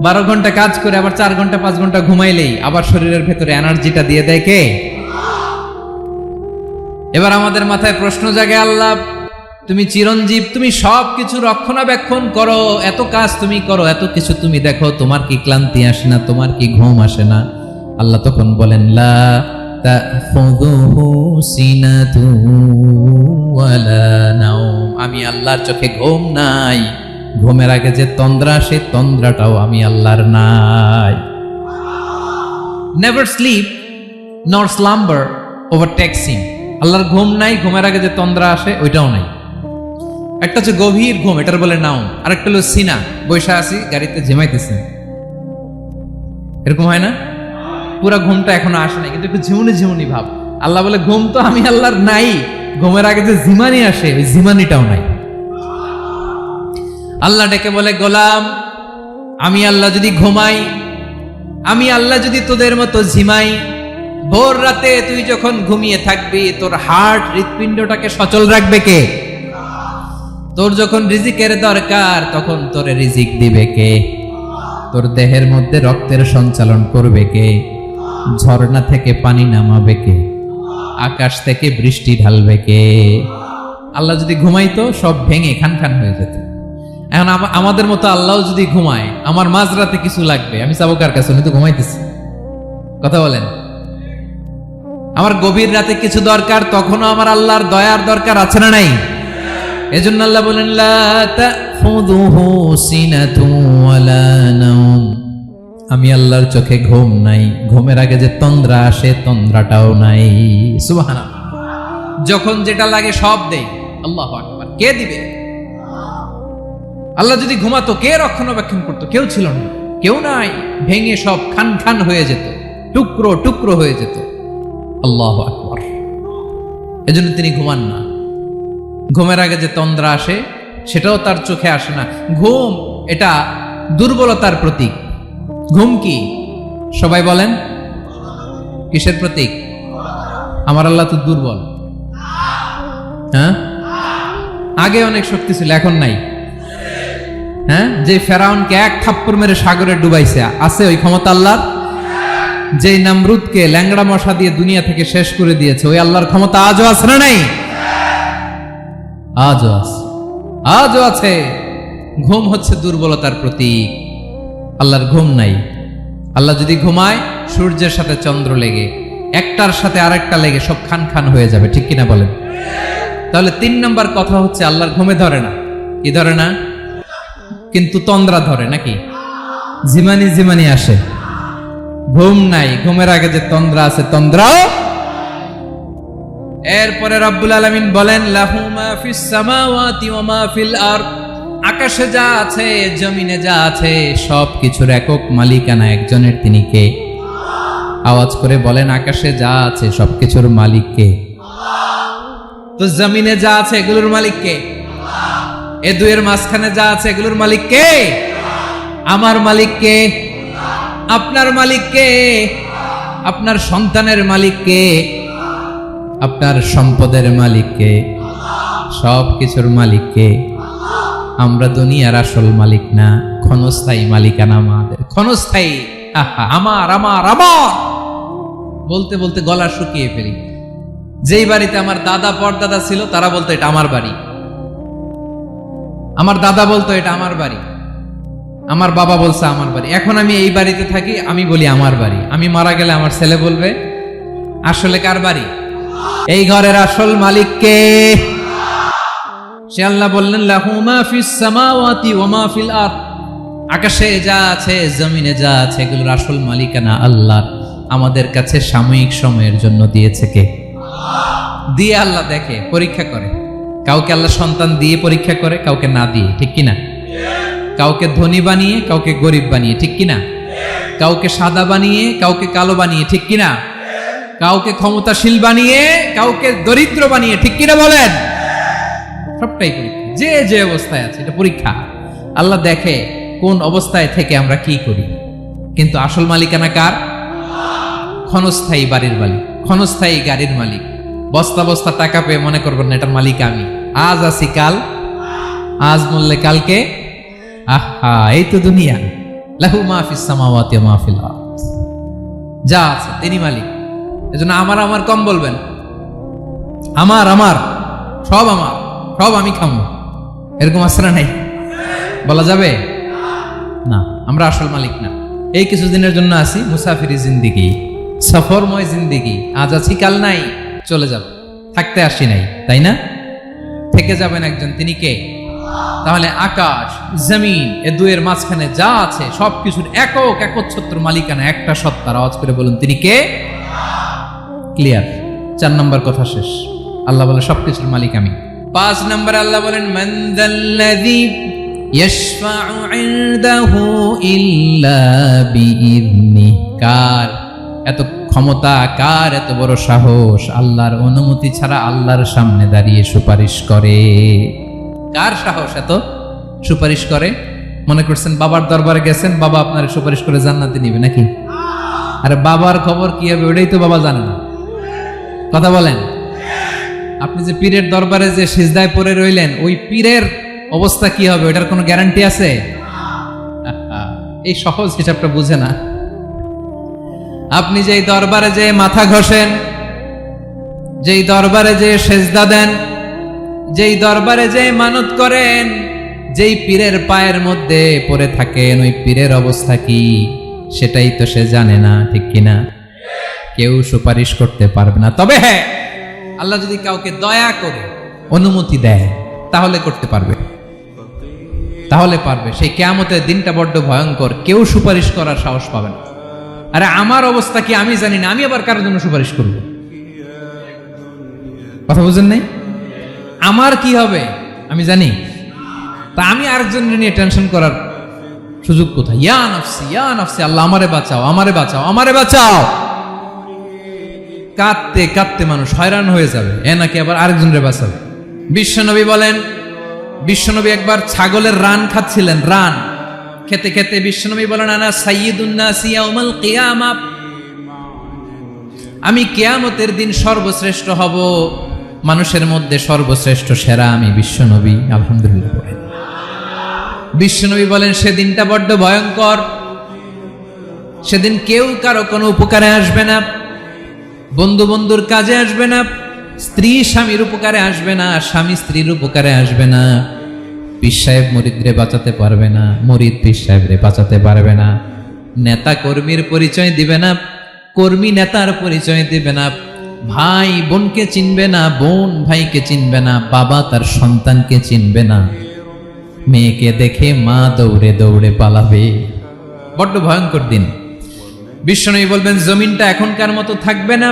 12 ঘন্টা কাজ করে আবার 4 ঘন্টা 5 ঘন্টা ঘুমাইলেই আবার শরীরের ভেতরে এনার্জিটা দিয়ে দেয় কে? এবার আমাদের মাথায় প্রশ্ন জাগে, আল্লাহ তুমি চিরঞ্জীব, তুমি সবকিছু রক্ষণাবেক্ষণ করো, এত কাজ তুমি করো, এত কিছু তুমি দেখো, তোমার কি ক্লান্তি আসে না? তোমার কি ঘুম আসে না? আল্লাহ তখন বলেন, লা তাখুযুহু সিনাতু ওয়ালা নাওম, আমি আল্লাহর চোখে ঘুম নাই। ঘুমের আগে যে তন্দ্রা, সে তন্দ্রাটাও আমি আল্লাহর নাই। নেভার স্লিপ নর স্লাম্বার ওভারটেকস হিম। আল্লাহর ঘুম নাই, ঘুমের আগে যে তন্দ্রা আসে ওইটাও নাই। একটা হচ্ছে গভীর ঘুম, এটার বলে নাও, আর একটা হলো সিনা, বৈশা আছি গাড়িতে ঝিমাইতেছি, এরকম হয় না? পুরা ঘুমটা এখনো আসে নাই, কিন্তু একটু ঝিমুনি ঝিমুনি ভাব। আল্লাহ বলে ঘুম তো আমি আল্লাহর নাই, ঘুমের আগে যে ঝিমানি আসে ওই ঝিমানিটাও নাই। আল্লাহ ডেকে বলে, গোলাম আমি আল্লাহ যদি ঘুমাই, আমি আল্লাহ যদি তোদের মতো ঝিমাই, ভোর রাতে তুই যখন ঘুমিয়ে থাকবি তোর হার্ট হৃৎপিণ্ডটাকে সচল রাখবে কে? তোর যখন রিজিকের দরকার তখন তোরে রিজিক দিবে কে? তোর দেহের মধ্যে রক্তের সঞ্চালন করবে কে? ঝর্ণা থেকে পানি নামাবে কে? আকাশ থেকে বৃষ্টি ঢালবে কে? আল্লাহ যদি ঘুমাইতো সব ভেঙে খান খান হয়ে যেত। এখন আমাদের মতো আল্লাহ যদি ঘুমায়, আমার মাঝরাতে কিছু লাগবে, আমি যাবো কার কাছে? উনি তো ঘুমাইতেছি। কথা বলেন। আমার গভীর রাতে কিছু দরকার, তখনও আমার আল্লাহর দয়ার দরকার আছে না নাই? এজন্য আল্লাহ বলেন, লা তাখুযুহু সিনাতু ওয়ালা নাওম, আমি আল্লাহর চোখে ঘুম নাই, ঘুমের আগে যে তন্দ্রা আসে তন্দ্রাটাও নাই। সুবহানাল্লাহ। যখন যেটা লাগে সব দেই। আল্লাহু আকবার। কে দিবে? আল্লাহ যদি ঘুমাতো কে রক্ষণাবেক্ষণ করতো? কেউ ছিল না, কেউ নাই, ভেঙে সব খান খান হয়ে যেত, টুকরো টুকরো হয়ে যেত। আল্লাহু আকবার। এজন্য তিনি ঘুমান না। ঘুমের আগে যে তন্দ্রা আসে সেটাও তার চোখে আসে না। ঘুম এটা দুর্বলতার প্রতীক। ঘুম কি? সবাই বলেন, কিসের প্রতীক? আমার আল্লাহ তো দুর্বল। হ্যাঁ, আগে অনেক শক্তি ছিল, এখন নাই। হ্যাঁ, যে ফেরাউনকে এক থাপ্পড় মেরে সাগরে ডুবাইছে, আছে ওই ক্ষমতা আল্লাহর? যে নামরুদকে ল্যাংড়া মশা দিয়ে দুনিয়া থেকে শেষ করে দিয়েছে, ওই আল্লাহর ক্ষমতা আজও আছে না নাই? আজও আছে, আজও আছে। ঘুম হচ্ছে দুর্বলতার প্রতীক। আল্লাহর ঘুম নাই। আল্লাহ যদি ঘুমায়, সূর্যের সাথে চন্দ্র লেগে, একটার সাথে আরেকটা লেগে সব খান খান হয়ে যাবে, ঠিক কিনা বলেন? তাহলে 3 নম্বর কথা হচ্ছে, আল্লাহর ঘুমে ধরে না। কি ধরে না? কিন্তু তন্দ্রা ধরে নাকি? জিমানি জিমানি আসে। ঘুম নাই, ঘুমের আগে যে তন্দ্রা আছে তন্দ্রাও। এরপরে রব্বুল আলামিন বলেন, লাহু মা ফিস সামাওয়াতি ওয়া মা ফিল আরদ, আকাশে যা আছে জমিনে যা আছে সব কিছুর একক মালিকানা একজনের। তিনি কে? আওয়াজ করে বলেন, আকাশে যা আছে সবকিছুর মালিক কে? তো জমিনে যা আছে এগুলোর মালিক কে? এ দুয়ের মাঝখানে যা আছে এগুলোর মালিক কে? আমার মালিক কে? আপনার মালিক কে? আপনার সন্তানের মালিক কে? আপনার সম্পদের মালিক কে? সব কিছুর মালিক কে? আমরা দুনিয়ার আসল মালিক না, ক্ষণস্থায়ী মালিকানা আমাদের। ক্ষণস্থায়ী। আমার আমার আমার বলতে বলতে গলা শুকিয়ে ফেলি। যেই বাড়িতে আমার দাদা পরদাদা ছিল তারা বলতো এটা আমার বাড়ি, আমার দাদা বলতো এটা আমার বাড়ি, আমার বাবা বলছে আমার বাড়ি। এখন আমি এই বাড়িতে থাকি, আমি বলি আমার বাড়ি। আমি মারা গেলে আমার ছেলে বলবে আসলে কার বাড়ি? এই ঘরের আসল মালিক কে? সে আল্লাহ বললেন, লাহু মা ফিস সামাওয়াতি ওয়া মা ফিল আরদ, আকাশে যা আছে জমিনে যা আছে এগুলোর আসল মালিকানা আল্লাহ। আমাদের কাছে সাময়িক সময়ের জন্য দিয়েছে কে? দিয়ে আল্লাহ দেখে, পরীক্ষা করে। কাউকে আল্লাহ সন্তান দিয়ে পরীক্ষা করে, কাউকে না দিয়ে, ঠিক কিনা? কাউকে ধনী বানিয়ে, কাউকে গরিব বানিয়ে, ঠিক কিনা? কাউকে সাদা বানিয়ে, কাউকে কালো বানিয়ে, ঠিক কিনা? কাউকে ক্ষমতাশীল বানিয়ে, কাউকে দরিদ্র বানিয়ে, ঠিক কিনা বলেন? সবটাই পরীক্ষা। যে যে অবস্থায় আছে এটা পরীক্ষা। আল্লাহ দেখে কোন অবস্থায় থেকে আমরা কি করি। কিন্তু আসল মালিকানা কার? ক্ষণস্থায়ী বাড়ির মালিক, ক্ষণস্থায়ী গাড়ির মালিক। বস্তা বস্তা টাকা পেয়ে মনে করবেন না এটার মালিক আমি। আজ আছি কাল, আজ মরলে কালকে। আহা, এই তো দুনিয়া। লাহু মা ফিস সামাওয়াতি ওয়া মা ফিল আরদ, যা আছে তিনি মালিক। এজন্য আমার কম বলবেন, আমার সব আমি খাবো, এরকম আসরা নাই, বলা যাবে না। আমরা আসল মালিক না। এই কিছুদিনের জন্য আছি, মুসাফিরি জিন্দিগি, সফরময় জিন্দিগি। আজ আছি কাল নাই, চলে যাব, থাকতে আসি নাই, তাই না? থেকে যাবেন একজন, তিনি কে? তাহলে আকাশ জমিন এ দুয়ের মাঝখানে যা আছে সবকিছুর একচ্ছত্র মালিকানা একটা সত্তার। আওয়াজ করে বলুন, তিনি কে? ক্লিয়ার। 4 নম্বর কথা শেষ। আল্লাহ বলে সবকিছুর মালিক আমি। 5 নম্বরে আল্লাহ বলেন, মান যাল্লাযী ইয়াশফাউ ইনদাহু ইল্লা বিইذনিহি। কার এত ক্ষমতা, কার এত বড় সাহস আল্লাহর অনুমতি ছাড়া আল্লাহর সামনে দাঁড়িয়ে সুপারিশ করে? কার সাহস এত সুপারিশ করে? মনে করছেন বাবার দরবারে গেছেন, বাবা আপনার সুপারিশ করে জান্নাতে নিবে নাকি? আরে বাবার খবর কি হবে ওটাই তো বাবা জানে না। কথা বলেন। আপনি যে পীরের দরবারে যে সিজদায় পড়ে রইলেন, ওই পীরের অবস্থা কি হবে ওটার কোনো গ্যারান্টি আছে? এই সহজ হিসাবটা বুঝে না। আপনি যেই দরবারে যে মাথা ঘষেন, যেই দরবারে যে সেজদা দেন, যেই দরবারে যে মানত করেন, যেই পীরের পায়ের মধ্যে পড়ে থাকেন, ওই পীরের অবস্থা কি সেটাই তো সে জানে না, ঠিক কিনা? কেউ সুপারিশ করতে পারবে না। তবে হ্যাঁ, আল্লাহ যদি কাউকে দয়া করে অনুমতি দেয় তাহলে করতে পারবে, তাহলে পারবে। সেই কিয়ামতের দিনটা বড্ড ভয়ঙ্কর, কেউ সুপারিশ করার সাহস পাবে না। আরে আমার অবস্থা কি আমি জানি না, আমি আবার কারোর জন্য সুপারিশ করব? কথা বুঝেন নাই? আমার কি হবে আমি জানি, তা আমি আরেকজনের নিয়ে টেনশন করার সুযোগ কোথায়? ইয়া নাফসি ইয়া নাফসি, আল্লাহ আমারে বাঁচাও, আমারে বাঁচাও, আমারে বাঁচাও। কাঁদতে কাঁদতে মানুষ হয়রান হয়ে যাবে, এ নাকি আবার আরেকজনের বাঁচাবে। বিশ্বনবী বলেন, বিশ্বনবী একবার ছাগলের রান খাচ্ছিলেন, রান খেতে খেতে বিশ্বনবী বলেন, আনা সাইয়্যিদুন নাসি ইয়াউমাল কিয়ামা, আমি কিয়ামতের দিন সর্বশ্রেষ্ঠ হব, মানুষের মধ্যে সর্বশ্রেষ্ঠ সেরা আমি বিশ্বনবী। আলহামদুলিল্লাহ। বিশ্বনবী বলেন, সেদিনটা বড্ড ভয়ঙ্কর, সেদিন কেউ কারো কোনো উপকারে আসবে না, বন্ধু বন্ধুর কাজে আসবে না, স্ত্রী স্বামীর উপকারে আসবে না, স্বামী স্ত্রীর উপকারে আসবে না, পীর সাহেব মুরিদরে বাঁচাতে পারবে না, মুরিদ পীর সাহেবরে বাঁচাতে পারবে না, নেতা কর্মীর পরিচয় দিবে না, কর্মী নেতার পরিচয় দিবে না, ভাই বোনকে চিনবে না, বোন ভাইকে চিনবে না, বাবা তার সন্তানকে চিনবে না, মেয়েকে দেখে মা দৌড়ে দৌড়ে পালাবে। বড্ড ভয়ঙ্কর দিন। বিশ্বনবী বলবেন, জমিনটা এখনকার মতো থাকবে না,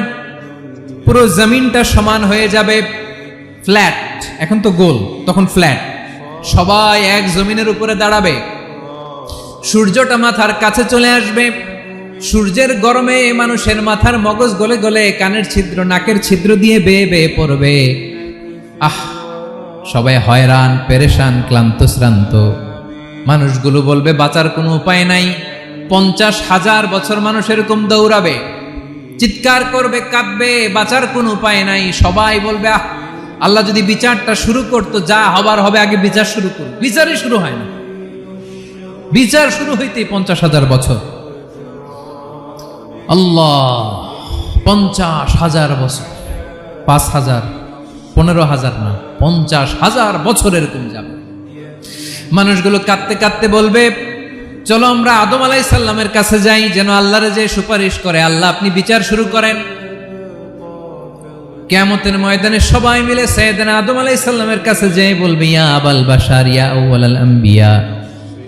পুরো জমিনটা সমান হয়ে যাবে, ফ্ল্যাট। এখন তো গোল, তখন ফ্ল্যাট। সবাই এক জমিনের উপরে দাঁড়াবে, সূর্যটা মাথার কাছে চলে আসবে, সূর্যের গরমে মানুষের মাথার মগজ গলে গলে কানের ছিদ্র নাকের ছিদ্র দিয়ে বেয়ে বেয়ে পড়বে। সবাই হয়রান, পেরেশান, ক্লান্ত শ্রান্ত। মানুষগুলো বলবে বাঁচার কোনো উপায় নাই। 50,000 বছর মানুষ এরকম দৌড়াবে, চিৎকার করবে, কাঁদবে, বাঁচার কোনো উপায় নাই। সবাই বলবে, আল্লাহ যদি বিচারটা শুরু করতো, যা হবার হবে, আগে বিচার শুরু করুন। বিচারই শুরু হয় না, বিচার শুরু হইতেই 50,000 বছর। আল্লাহ, 50,000 বছর, 5,000, 15,000 না, 50,000 বছর এরকম যাবে। মানুষগুলো কাঁদতে কাঁদতে বলবে, চলো আমরা আদম আলাইহিস সালামের কাছে যাই, যেন আল্লাহরে যে সুপারিশ করে, আল্লাহ আপনি বিচার শুরু করেন। কিয়ামতের ময়দানে সবাই মিলে সাইয়েদনা আদম আলাইহিস সালামের কাছে যেয়ে বলবে, ইয়া আবাল বাশার ইয়া আউয়ালাল আম্বিয়া,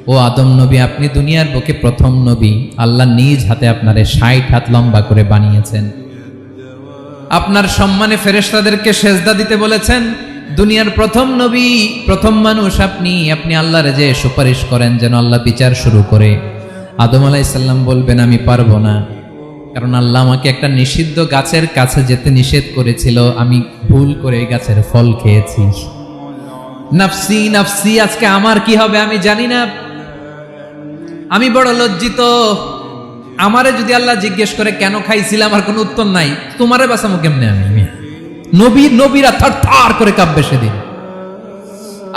ও আদম নবী, আপনি দুনিয়ার বুকে প্রথম নবী, আল্লাহ নিজ হাতে আপনারে 60 হাত লম্বা করে বানিয়েছেন, আপনার সম্মানে ফেরেশতাদেরকে সেজদা দিতে বলেছেন, দুনিয়ার প্রথম নবী, প্রথম মানুষ আপনি, আপনি আল্লাহরে যে সুপারিশ করেন যেন আল্লাহ বিচার শুরু করে। আদম আলাইহিস সালাম বলবেন, আমি পারবো না, কারণ আল্লাহ আমাকে একটা নিষিদ্ধ গাছের কাছে যেতে নিষেধ করেছিল, আমি ভুল করে এই গাছের ফল খেয়েছি। নাফসি নাফসি, আজকে আমার কি হবে আমি জানি না, আমি বড় লজ্জিত। আমারে যদি আল্লাহ জিজ্ঞেস করে কেন খাইছিলাম, আমার কোনো উত্তর নাই, তোমারে বাঁচামো কেমনে আমি? নবীরা থার থার করে কাঁপবে সেদিন।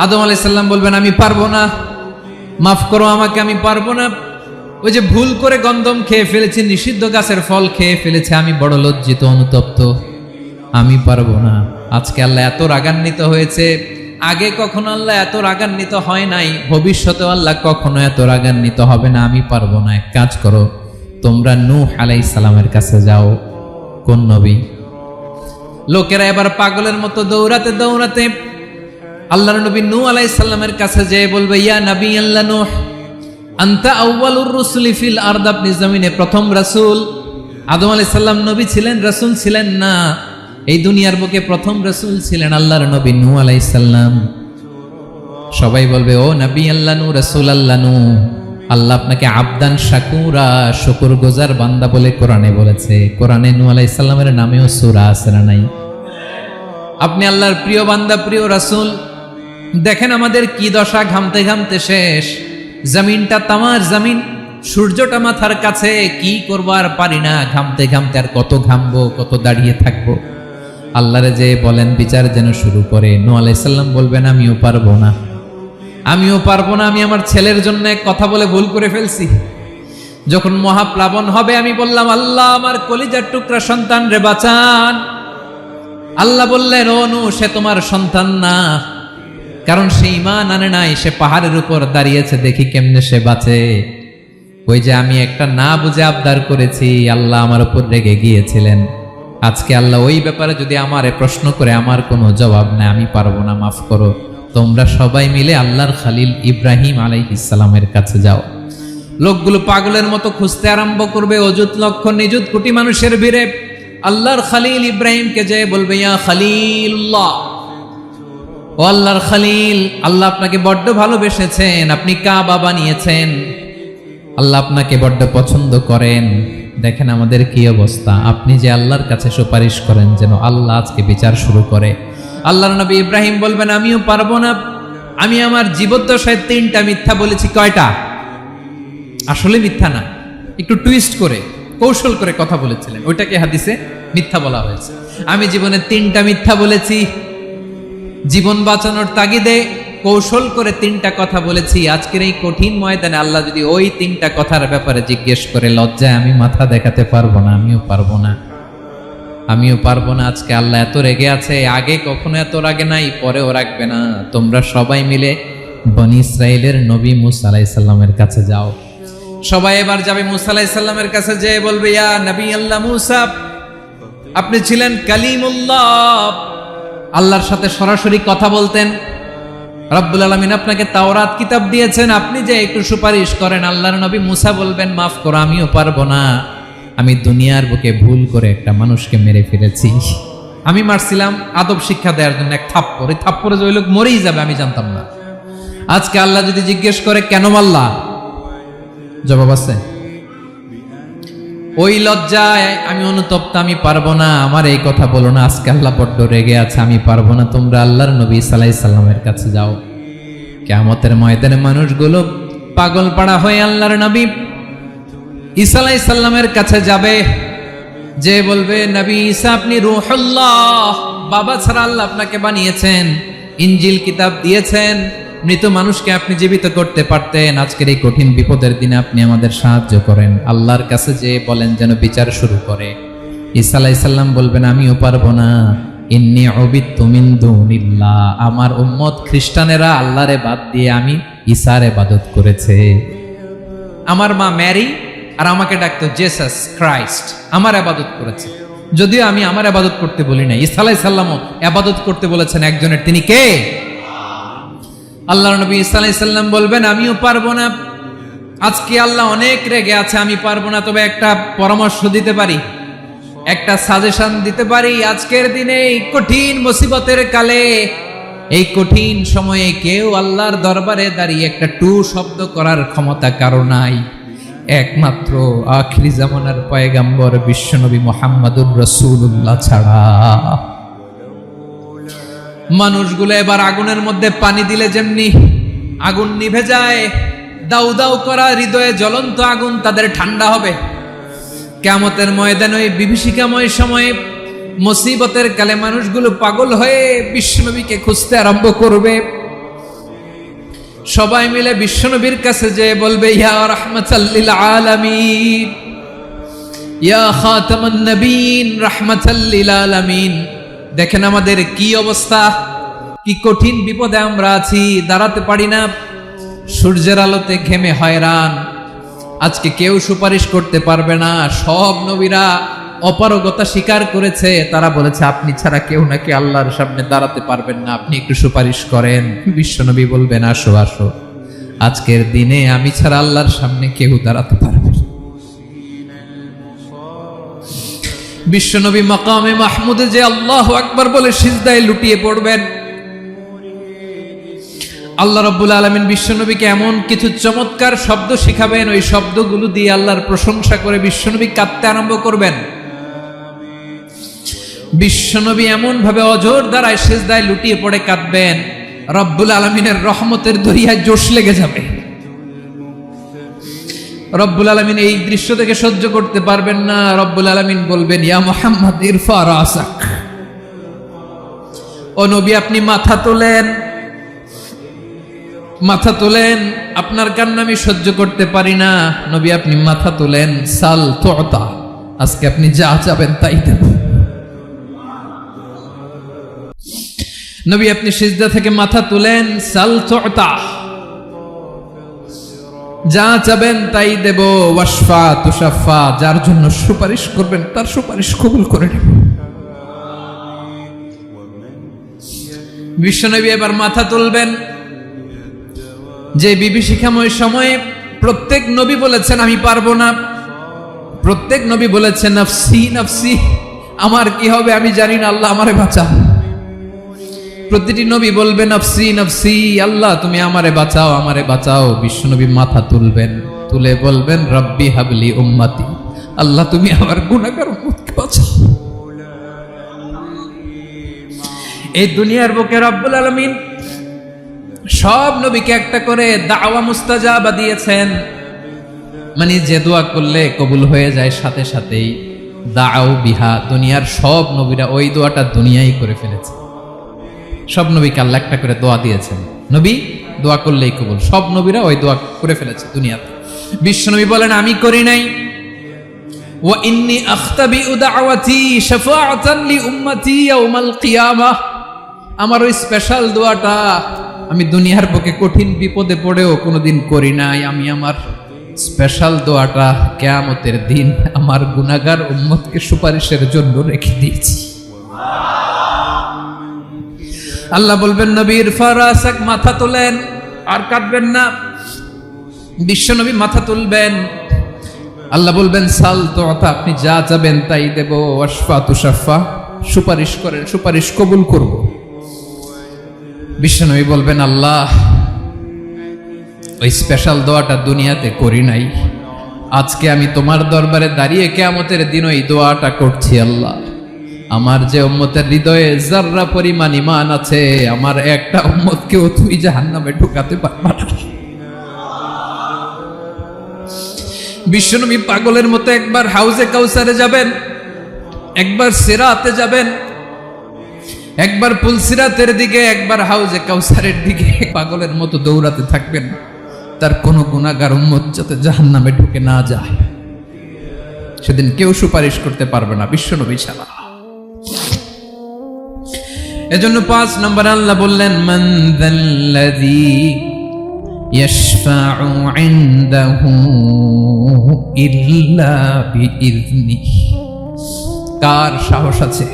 আদম আলাইহিস সালাম বলবেন, আমি পারবো না, মাফ করো আমাকে, আমি পারবো না। ওই যে ভুল করে গন্ধম খেয়ে ফেলেছি, নিষিদ্ধ গাছের ফল খেয়ে ফেলেছে, আমি বড় লজ্জিত, অনুতপ্ত, আমি পারবো না। আজকে আল্লাহ এত রাগান্বিত হয়েছে, আগে কখনো আল্লাহ এত রাগান্বিত হয় নাই, ভবিষ্যতে আল্লাহ কখনো এত রাগান্বিত হবে না, আমি পারবো না। এক কাজ করো, তোমরা নূহ আলাইহিস সালামের কাছে যাও। কোন নবী? লোকেরা এবার পাগলের মতো দৌড়াতে দৌড়াতে আল্লাহর নবী নূহ আলাইহিস সালামের কাছে যেয়ে বলবে, ইয়া নবী আল্লাহ নূহ, আনতা আউয়ালুর রুসুলি ফিল আরদ, আপনি জমিনে প্রথম রাসূল। আদম আলাইহিস সালাম নবী ছিলেন, রাসূল ছিলেন না। এই দুনিয়ার বুকে প্রথম রাসূল ছিলেন আল্লাহর নবী নূহ আলাইহিস সালাম। সবাই বলবে, ও নবী আল্লাহ নূহ, রাসূল আল্লাহ নূহ, আল্লাহ আপনাকে আবদান শাকুরা, শুকরগুজার বান্দা বলে কোরআনে বলেছে। কোরআনে নূহ আলাইহিস সালামের নামেও সূরা আছে না নাই? আপনি আল্লাহর প্রিয় বান্দা, প্রিয় রাসূল। দেখেন আমাদের কি দশা, ঘামতে ঘামতে শেষ, জমিনটা তামার জমিন, সূর্যটা মাথার কাছে, কি করবো আর পারি না, ঘামতে ঘামতে আর কত ঘামবো, কত দাঁড়িয়ে থাকবো। আল্লাহরে যে বলেন বিচার যেন শুরু করে। নূহ আলাইহিস সালাম বলবেন, আমিও পারবো না, আমিও পারবো না, আমি আমার ছেলের জন্য এক কথা বলে ভুল করে ফেলছি। যখন মহাপ্লাবন হবে আমি বললাম, আল্লাহ আমার কলিজার টুকরা সন্তান রে বাঁচান। আল্লাহ বললেন, ও নূহ, সে তোমার সন্তান না, কারণ সে ঈমান আনে নাই, সে পাহাড়ের উপর দাঁড়িয়েছে, দেখি কেমনে সে বাঁচে। ওই যে আমি একটা না বুঝে আবদার করেছি, আল্লাহ আমার উপর রেগে গিয়েছিলেন। আজকে আল্লাহ ওই ব্যাপারে যদি আমারে প্রশ্ন করে, আমার কোনো জবাব নাই, আমি পারবো না, মাফ করো। তোমরা সবাই মিলে আল্লাহর খালিল ইব্রাহিম আলাইহিস সালামের কাছে যাও। লোকগুলো পাগলের মতো খুঁজতে আরম্ভ করবে, অযুত লক্ষ নিযুত কোটি মানুষের ভিড়ে আল্লাহর খালিল ইব্রাহিমকে যে বলবে, ইয়া খালিলুল্লাহ, ও আল্লাহর খালিল, আল্লাহ আপনাকে বড্ড ভালোবেসেছেন, আপনি কাবা বানিয়েছেন, আল্লাহ আপনাকে বড্ড পছন্দ করেন। দেখেন আমাদের কি অবস্থা, আপনি যে আল্লাহর কাছে সুপারিশ করেন যেন আল্লাহ আজকে বিচার শুরু করে। আল্লাহর নবী ইব্রাহিম বলবেন, আমিও পারবো না, আমি আমার জীবদ্দশায় 3টা মিথ্যা বলেছি। কয়টা? আসলে মিথ্যা না, একটু টুইস্ট করে, কৌশল করে কথা বলেছিলেন, ওইটাকে হাদিসে মিথ্যা বলা হয়েছে। আমি জীবনে 3টা মিথ্যা বলেছি, জীবন বাঁচানোর তাগিদে কৌশল করে 3টা কথা বলেছি। আজকের এই কঠিন ময়দানে আল্লাহ যদি ওই 3টা কথার ব্যাপারে জিজ্ঞেস করে, লজ্জায় আমি মাথা দেখাতে পারবো না, আমিও পারবো না, আমিও পারবো না। আজকে আল্লাহ এত রেগে আছে, আগে কখনো এত রাগে নাই, পরেও রাখবে না। তোমরা সবাই মিলে বনি ইসরাইলের নবী মূসা আলাইহিস সালামের কাছে যাও। সবাই এবার যাবে মূসা আলাইহিস সালামের কাছে, যেয়ে বলবে, ইয়া নবী আল্লাহ মূসা, আপনি ছিলেন কালিমুল্লাহ, আল্লাহর সাথে সরাসরি কথা বলতেন, রব্বুল আলামিন আপনাকে তাওরাত কিতাব দিয়েছেন, আপনি যে একটু সুপারিশ করেন। আল্লাহর নবী মূসা বলবেন, মাফ করো, আমিও পারবো না, আমি দুনিয়ার বুকে ভুল করে একটা মানুষকে মেরে ফেলেছি। আমি মারছিলাম আদব শিক্ষা দেওয়ার জন্য এক থাপ্পড়, এই থাপ্পড়ে যে ওই লোক মরেই যাবে আমি জানতাম না। আজকে আল্লাহ যদি জিজ্ঞেস করে কেন মারলা, জবাব আছে? ওই লজ্জায় আমি অনুতপ্ত, আমি পারবো না, আমার এই কথা বলো না। আজকে আল্লাহ বড্ড রেগে আছে, আমি পারবো না। তোমরা আল্লাহর নবী ঈসা আলাইহিস সালামের কাছে যাও। কিয়ামতের ময়দানে মানুষগুলো পাগল পাড়া হয়ে আল্লাহর নবী ঈসা আলাইহিস সালামের কাছে যাবে, যে বলবে, নবী ঈসা আপনি রূহুল্লাহ, বাবা ছাড়া আল্লাহ আপনাকে বানিয়েছেন, ইনজিল কিতাব দিয়েছেন, মৃত মানুষকে আপনি জীবিত করতে পারতেন। আজকের এই কঠিন বিপদের দিনে আপনি আমাদের সাহায্য করেন। আল্লাহর কাছে যে বলেন যেন বিচার শুরু করে। ঈসা আলাইহিস সালাম বলবেন, আমিও পারবো না, ইন্নী উবিদতু মিন দুনিল্লাহ, আমার উম্মত খ্রিস্টানেরা আল্লাহরে বাদ দিয়ে আমি ঈসার ইবাদত করেছে। আমার মা ম্যারি আর আমাকে ডাকতো জেসাস ক্রাইস্ট, আমার ইবাদত করেছে, যদিও আমি আমার ইবাদত করতে বলি না। ঈসা আলাইহিস সালামও ইবাদত করতে বলেছেন একজনের, তিনি কে? আল্লাহর নবী ঈসা আলাইহিস সালাম বলবেন, আমিও পারবো না, আজকে আল্লাহ অনেক রেগে আছে, আমি পারবো না। তবে একটা পরামর্শ দিতে পারি, একটা সাজেশন দিতে পারি। আজকের দিনে এই কঠিন মুসিবতের কালে, এই কঠিন সময়ে কেউ আল্লাহর দরবারে দাঁড়িয়ে একটা টু শব্দ করার ক্ষমতা কারো নাই, একমাত্র আখিরি জামানার পয়গাম্বর বিশ্বনবী মুহাম্মদুর রাসূলুল্লাহ ছাড়া। মানুষগুলো এবার আগুনের মধ্যে পানি দিলে যেমনি আগুন নিভে যায়, দাউ দাউ করা হৃদয়ে জ্বলন্ত আগুন তাদের ঠান্ডা হবে। কিয়ামতের ময়দানে ওই বিভীষিকাময় সময়ে, মুসিবতের কালে মানুষগুলো পাগল হয়ে বিশ্বনবীকে খুঁজতে আরম্ভ করবে। সবাই মিলে বিশ্বনবীর কাছে যে বলবে ইয়া রাহমাতাল লিল আলামিন, ইয়া খাতামান নবীন রাহমাতাল লিল আলামিন। দেখেন আমাদের কি অবস্থা, কি কঠিন বিপদে আমরা আছি, দাঁড়াতে পারি না, সূর্যের আলোতে ঘেমে হয়রান। আজকে কেউ সুপারিশ করতে পারবে না। সব নবীরা অপারগতা স্বীকার করেছে, তারা বলেছে আপনি ছাড়া কেউ নাকি আল্লাহর সামনে দাঁড়াতে পারবেন না, আপনি একটু সুপারিশ করেন। বিশ্বনবী বলবেন আসো আসো, আজকের দিনে আমি ছাড়া আল্লাহর সামনে কেউ দাঁড়াতে পারবে না। বিশ্বনবী মাকামে মাহমুদে যে আল্লাহু আকবার বলে সিজদায় লুটিয়ে পড়বেন, আল্লাহ রাব্বুল আলামিন বিশ্বনবীকে এমন কিছু চমৎকার শব্দ শিখাবেন, ওই শব্দগুলো দিয়ে আল্লাহর প্রশংসা করে বিশ্বনবী কাঁদতে আরম্ভ করবেন। বিশ্বনবী এমন ভাবে অজর দ্বারায় সিজদায় লুটিয়ে পড়ে কাঁদবেন, রব্বুল আলামিনের রহমতের দরিয়ায় জোশ লেগে যাবে। রব্বুল আলামিন এই দৃশ্য থেকে সহ্য করতে পারবেন না। রব্বুল আলামিন বলবেন ইয়া মুহাম্মদ ইরফা রাসাক, ও নবী আপনি মাথা তোলেন, মাথা তোলেন, আপনার কান্না আমি সহ্য করতে পারি না। নবী আপনি মাথা তোলেন, সাল তুতা, আজকে আপনি যা চাবেন তাই দেব। নবী আপনি সিজদা থেকে মাথা তুলেন, সাল তুতা, যা চাবেন তাই দেব। ওয়াশফা তুশাফা, যার জন্য সুপারিশ করবেন তার সুপারিশ কবুল করে নেব। বিশ্বনবী এবার মাথা তুলবেন। যে বিভীষিকাময় সময়ে প্রত্যেক নবী বলেছেন আমি পারবো না, প্রত্যেক নবী বলেছেন নফসি নফসি, আমার কি হবে আমি জানি না, আল্লাহ আমারে বাঁচাও। প্রতিটি নবী বলবেন নফসি নফসি, আল্লাহ তুমি আমারে বাঁচাও আমারে বাঁচাও। বিশ্বনবী মাথা তুলবেন, তুলে বলবেন রব্বি হাবলি উম্মতি, আল্লাহ তুমি আমার গুনাহগার উম্মতকে বাঁচাও। এই দুনিয়ার বুকে রব্বুল আলামিন সব নবীকে একটা করে দাওয়া মুস্তাজাবা দিয়েছেন, মানে যে দোয়া করলে কবুল হয়ে যায় সাথে সাথেই। দাও বিহা, দুনিয়ার সব নবীরা ওই দোয়াটা দুনিয়ায় করে ফেলেছে। সব নবীকে আল্লাহ একটা করে দোয়া দিয়েছেন, নবী দোয়া করলেই কবুল। সব নবীরা ওই দোয়া করে ফেলেছে দুনিয়াতে। বিশ্বনবী বলেন আমি করি নাই। ওয়া ইন্নী আখতাবিউ দাওয়াতি শাফাআতান লি উম্মতি ইয়াউমাল কিয়ামাহ, আমার ওই স্পেশাল দোয়াটা আমি দুনিয়ার বুকে কঠিন বিপদে পড়েও কোনোদিন করি নাই। আমি আমার স্পেশাল দোয়াটা কিয়ামতের দিন আমার গুনাহগার উম্মতকে সুপারিশের জন্য রেখে দিয়েছি। আল্লাহ বলবেন নবীর ফারাসাক, মাথা তোলেন, আর কাটবেন না। বিশ্বনবী মাথা তুলবেন, আল্লাহ বলবেন সাল তুতা, আপনি যা চাবেন তাই দেব। ওয়াশফা তুশাফা, সুপারিশ করেন, সুপারিশ কবুল করব। বিশ্বনবী বলবেন আল্লাহ ওই স্পেশাল দোয়াটা দুনিয়াতে করি নাই, আজকে আমি তোমার দরবারে দাঁড়িয়ে কিয়ামতের দিন ওই দোয়াটা করছি। আল্লাহ আমার যে উম্মতের হৃদয়ে যাররা পরিমাণ ঈমান আছে, আমার একটা উম্মতকেও তুই জাহান্নামে ঢুকাতে পারবা না। বিশ্বনবী পাগলের মতো একবার হাউজে কাউসারে যাবেন, একবার সিরাতে যাবেন, একবার পুলসিরাতের দিকে, একবার হাউজে কাউসারের দিকে পাগলের মতো দৌড়াতে থাকবেন, তার কোন গুনাহগার উম্মত যাতে জাহান্নামে ঢুকে না যায়। সেদিন কেউ সুপারিশ করতে পারবে না বিশ্বনবী ছাড়া। এজন্য 5 নম্বর আল্লাহ বললেন মান যাল্লাযী ইয়াশফাউ ইনদাহু ইল্লা বিইযনিহি, কার সাহস আছে,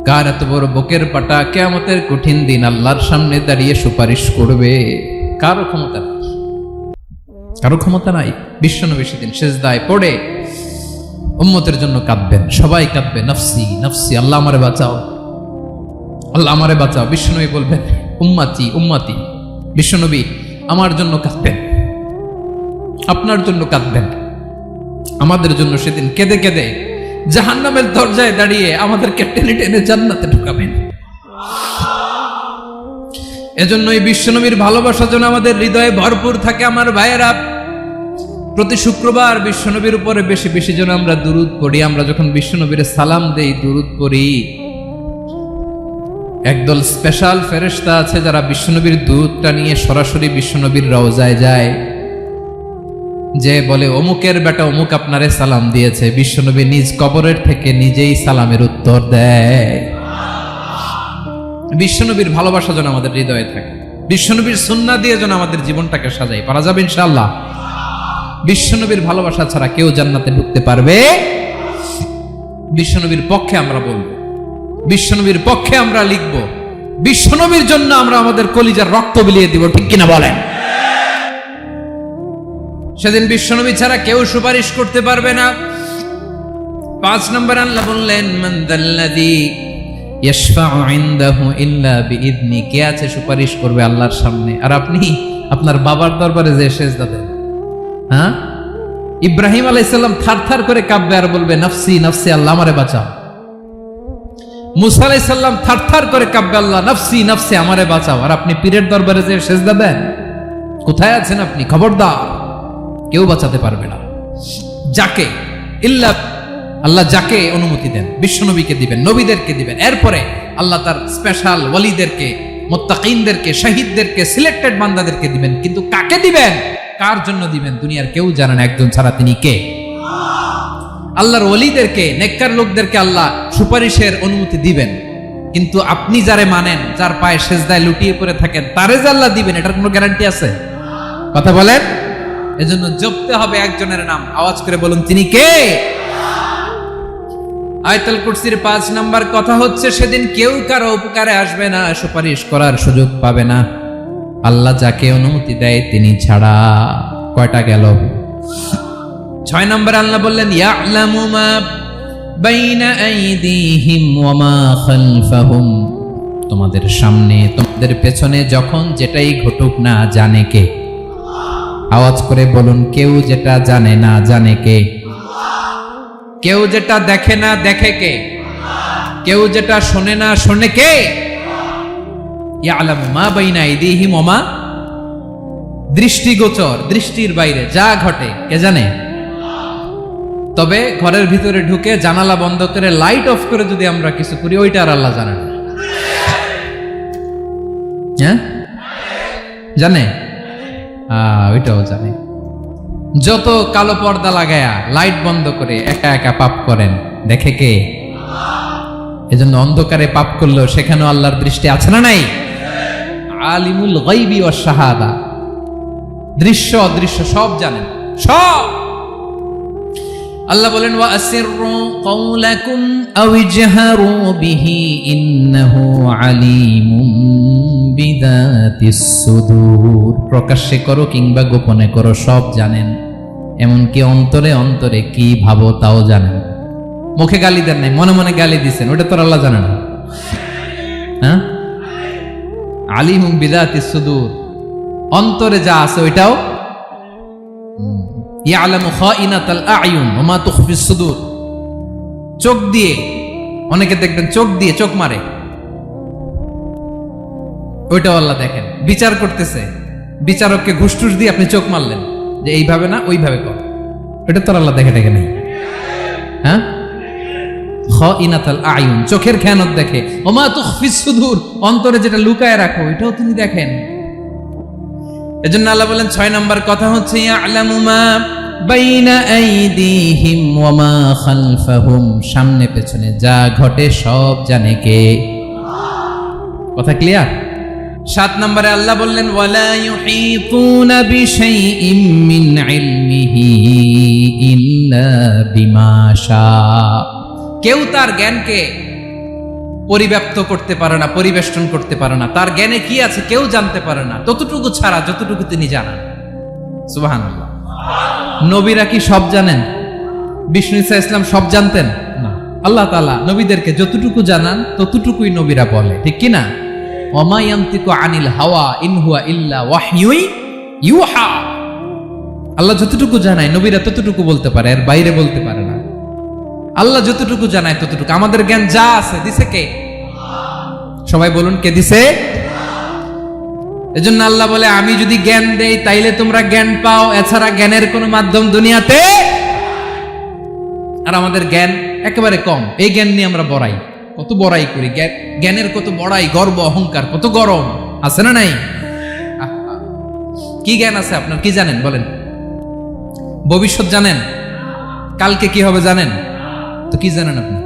কার এত বড় বুকের পাটা কিয়ামতের কঠিন দিন আল্লাহর সামনে দাঁড়িয়ে সুপারিশ করবে? কারো ক্ষমতা নাই, কারো ক্ষমতা নাই। বিশ্বনবী সেদিন সিজদায় পড়ে উম্মতের জন্য কাঁদবেন, সবাই কাঁদবে নফসি নফসি, আল্লাহ আমারে বাঁচাও, আল্লাহ আমারে বাঁচাও। বিশ্বনবী বলবেন উম্মতি উম্মতি, বিশ্বনবী আমার জন্য কাঁদবেন, আপনার জন্য কাঁদবেন, আমাদের জন্য সেদিন কেঁদে কেঁদে জাহান্নামের দরজায় দাঁড়িয়ে আমাদেরকে টেনে টেনে জান্নাতে ঢুকাবেন। এজন্য এই বিশ্বনবীর ভালোবাসা যেন আমাদের হৃদয়ে ভরপুর থাকে। আমার ভাইয়েরা, প্রতি শুক্রবার বিশ্বনবীর উপরে বেশি বেশি যেন আমরা দুরূদ পড়ি। আমরা যখন বিশ্বনবীর সালাম দেই, দুরূদ পড়ি, একদল স্পেশাল ফেরেশতা আছে যারা বিশ্বনবীর দূতটা নিয়ে সরাসরি বিশ্বনবীর রওজায় যায়, যে বলে অমুকের বেটা অমুক আপনারে সালাম দিয়েছে। বিশ্বনবী নিজ কবরের থেকে নিজেই সালামের উত্তর দেয়। বিশ্বনবীর ভালোবাসা যেন আমাদের হৃদয়ে থাকে, বিশ্বনবীর সুন্নাহ দিয়ে যেন আমাদের জীবনটাকে সাজাই। পারা যাবে ইনশাআল্লাহ? বিশ্বনবীর ভালোবাসা ছাড়া কেউ জান্নাতে ঢুকতে পারবে? বিশ্বনবীর পক্ষে আমরা বলবো, বিশ্বনবীর পক্ষে আমরা লিখবো, বিশ্বনবীর জন্য আমরা আমাদের কলিজার রক্ত বিলিয়ে দিব, ঠিক কিনা বলেন? সেদিন বিশ্বনবী ছাড়া কেউ সুপারিশ করতে পারবে না। 5 নম্বর আল্লাহ বললেন, মান যাল্লাযী ইয়াশফাউ ইনদাহু ইল্লা বিইذনি, কে আছে সুপারিশ করবে আল্লাহর সামনে আর আপনি আপনার বাবার দরবারে যে সেজদা দেন? হ্যাঁ, ইব্রাহিম আলাইহিস সালাম থারথার করে কাঁপবে আর বলবে নাফসি নাফসি, আল্লাহ আমারে বাঁচাও। মুসা আলাইহিস সালাম থারথার করে কাঁপবে, আল্লাহ নাফসি নাফসি, আমারে বাঁচাও। আর আপনি পীরের দরবারে যে সেজদা দেন? কোথায় আছেন আপনি? খবরদার, কেউ বাঁচাতে পারবে না। যাকে ইল্লা আল্লাহ যাকে অনুমতি দেন, বিশ্বনবীকে দিবেন, নবীদেরকে দিবেন, এরপরে আল্লাহ তার স্পেশাল ওয়ালিদেরকে, মুত্তাকিনদেরকে, শহীদদেরকে, সিলেক্টেড বান্দাদেরকে দিবেন। কিন্তু কাকে দিবেন, কার জন্য দিবেন, দুনিয়ার কেউ জানে না। একজন ছাড়া, তিনি কে? আল্লাহর ওয়ালিদেরকে, নেককার লোকদেরকে আল্লাহ সুপারিশের অনুমতি দিবেন। কিন্তু আপনি যারে মানেন, যার পায়ে সেজদায় লুটিয়ে পড়ে থাকেন, তারে যে আল্লাহ দিবেন, এটার কোনো গ্যারান্টি আছে? কথা বলেন। এজন্য জপতে হবে একজনের নাম, আওয়াজ করে বলুন, তিনি কে? আয়াতুল কুরসির 5 নাম্বার কথা হচ্ছে, সেদিন কেউ কারো উপকারে আসবে না, সুপারিশ করার সুযোগ পাবে না, আল্লাহ যাকে অনুমতি দেয় তিনি ছাড়া। কয়টা গেল? 6 নম্বর আল্লাহ বললেন, ইয়ালামু মা বাইনা আইদিহিম ওয়া মা খালফাহুম, তোমাদের সামনে তোমাদের পেছনে যখন যেটাই ঘটুক না জানে কে? আওয়াজ করে বলুন, কেউ যেটা জানে না জানে কে? কেউ যেটা দেখে না দেখে কে? কেউ যেটা শোনে না শোনে কে? ইয়ালামু মা বাইনা আইদিহিম ওয়া মা, দৃষ্টিগোচর, দৃষ্টির বাইরে যা ঘটে কে জানে? তবে ঘরের ভিতরে ঢুকে জানালা বন্ধ করে লাইট অফ করে যদি আমরা কিছু করি, ওইটা আর আল্লাহ জানে না। হ্যাঁ, জানে? ওইটাও জানে। যত কালো পর্দা লাগায়া লাইট বন্ধ করে একা একা পাপ করেন, দেখে কে? এজন্য অন্ধকারে পাপ করলেও সেখানেও আল্লাহর দৃষ্টি আছে না নাই? আলিমুল গায়বি ওয়াশ শাহাদা, দৃশ্য অদৃশ্য সব জানেন, সব। আল্লাহ বলেন, ওয়া আসিররু কাওলাকুম আও ইজহারু বিহি ইন্নাহু আলিমুম বিযাতিস সুদূর, প্রকাশ্যে করো কিংবা গোপনে করো সব জানেন, এমনকি অন্তরে অন্তরে কি ভাবো তাও জানেন। মুখে গালি দেন নাই, মনে মনে গালি দিছেন, ওটা তো আল্লাহ জানে না? হ্যাঁ, আলিমুম বিযাতিস সুদূর, অন্তরে যা আছে ওইটাও। ইয়ালামু খাইনাতাল আয়ুন ওয়া মা তুখফিস সুদূর, চোখ দিয়ে, অনেকে দেখবেন চোখ দিয়ে চোখ মারে, ওইটাও আল্লাহ দেখেন। বিচার করতেছে, বিচারককে ঘুষ টুস দিয়ে আপনি চোখ মারলেন যে এইভাবে না ওইভাবে কর, ওইটা তো আল্লাহ দেখে দেখে নেই? হ্যাঁ, খাইনাতাল আয়ুন, চোখের খেয়ানত দেখে। ওয়া মা তুখফিস সুদূর, অন্তরে যেটা লুকায় রাখো ওইটাও তিনি দেখেন। এজন্য আল্লাহ বলেন 6 নম্বর কথা হচ্ছে, ইয়ালামু মা বাইনা আইদিহিম ওয়া মা খালফাহুম, সামনে পেছনে যা ঘটে সব জানে কে? কথা ক্লিয়ার? 7 নম্বরে আল্লাহ বললেন, ওয়ালা ইউহিতুনা বিশাইইম মিন ইলমিহি ইল্লা বিমা শা, কেউ তার জ্ঞানকে পরিব্যাপ্ত করতে পারে না, পরিবেষ্টন করতে পারে না। তার জ্ঞানে কি আছে কেউ জানতে পারে না, ততটুকু ছাড়া যতটুকু তিনি জানেন। সুবহানাল্লাহ। নবীরা কি সব জানেন? বিষ্ণু ঈসা ইসলাম সব জানতেন না। আল্লাহ তাআলা নবীদেরকে যতটুকু জানান ততটুকুই নবীরা বলে, ঠিক কি না? ওয়া মা ইয়ানতিকু আনিল হাওয়া ইন হুয়া ইল্লা ওয়াহয়ুন ইউহা, আল্লাহ যতটুকু জানায় নবীরা ততটুকু বলতে পারে, এর বাইরে বলতে পারে না। আল্লাহ যতটুকু জানায় ততটুকু। আমাদের জ্ঞান যা আছে দিছে কে? সবাই বলুন, কে দিছে? এজন্য আল্লাহ বলে, আমি যদি জ্ঞান দেই তাইলে তোমরা জ্ঞান পাও, এছাড়া জ্ঞানের কোনো মাধ্যম দুনিয়াতে। আর আমাদের জ্ঞান একেবারে কম, এই জ্ঞান নিয়ে আমরা বড়াই। কত বড়াই করি, জ্ঞানের কত বড়াই, গর্ব অহংকার, কত গরম আছে না নাই? কি জ্ঞান আছে আপনার? কি জানেন বলেন? ভবিষ্যৎ জানেন? কালকে কি হবে জানেন? তো কি জানেন আপনি?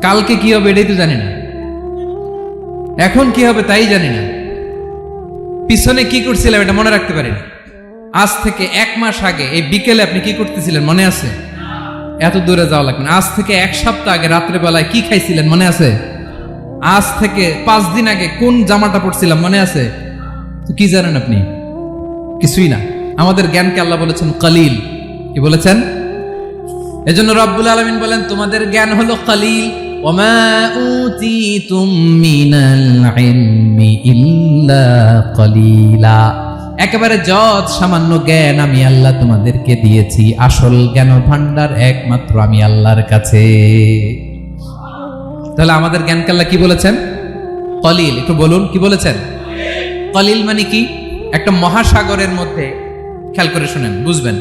কালকে কি হবে এটাই তো জানি না, এখন কি হবে তাই জানি না, পিছনে কি করছিলাম এটা মনে রাখতে পারি না। আজ থেকে 1 মাস আগে এই বিকেলে আপনি কি করতেছিলেন মনে আছে? এত দূরে যাওয়া লাগবে না। আজ থেকে 1 সপ্তাহ আগে রাত্রে বেলায় কি খাইছিলেন মনে আছে? আজ থেকে 5 দিন আগে কোন জামাটা পরছিলাম মনে আছে? তো কি জানেন আপনি? কিছুই না। আমাদের জ্ঞানকে আল্লাহ বলেছেন কলিল। কি বলেছেন? এজন্য রব্বুল আলামিন বলেন তোমাদের জ্ঞান হলো কলিল। ওমা উতিতুম মিনাল ইলমি ইল্লা কলিলা। একেবারে যত সামান্য জ্ঞান আমি আল্লাহ তোমাদেরকে দিয়েছি, আসল জ্ঞান ভান্ডার একমাত্র আমি আল্লাহর কাছে। তাহলে আমাদের জ্ঞানকে আল্লাহ কি বলেছেন? কলিল। একটু বলুন কি বলেছেন? কলিল মানে কি? একটা মহাসাগরের মধ্যে, খেয়াল করে শুনেন বুঝবেন,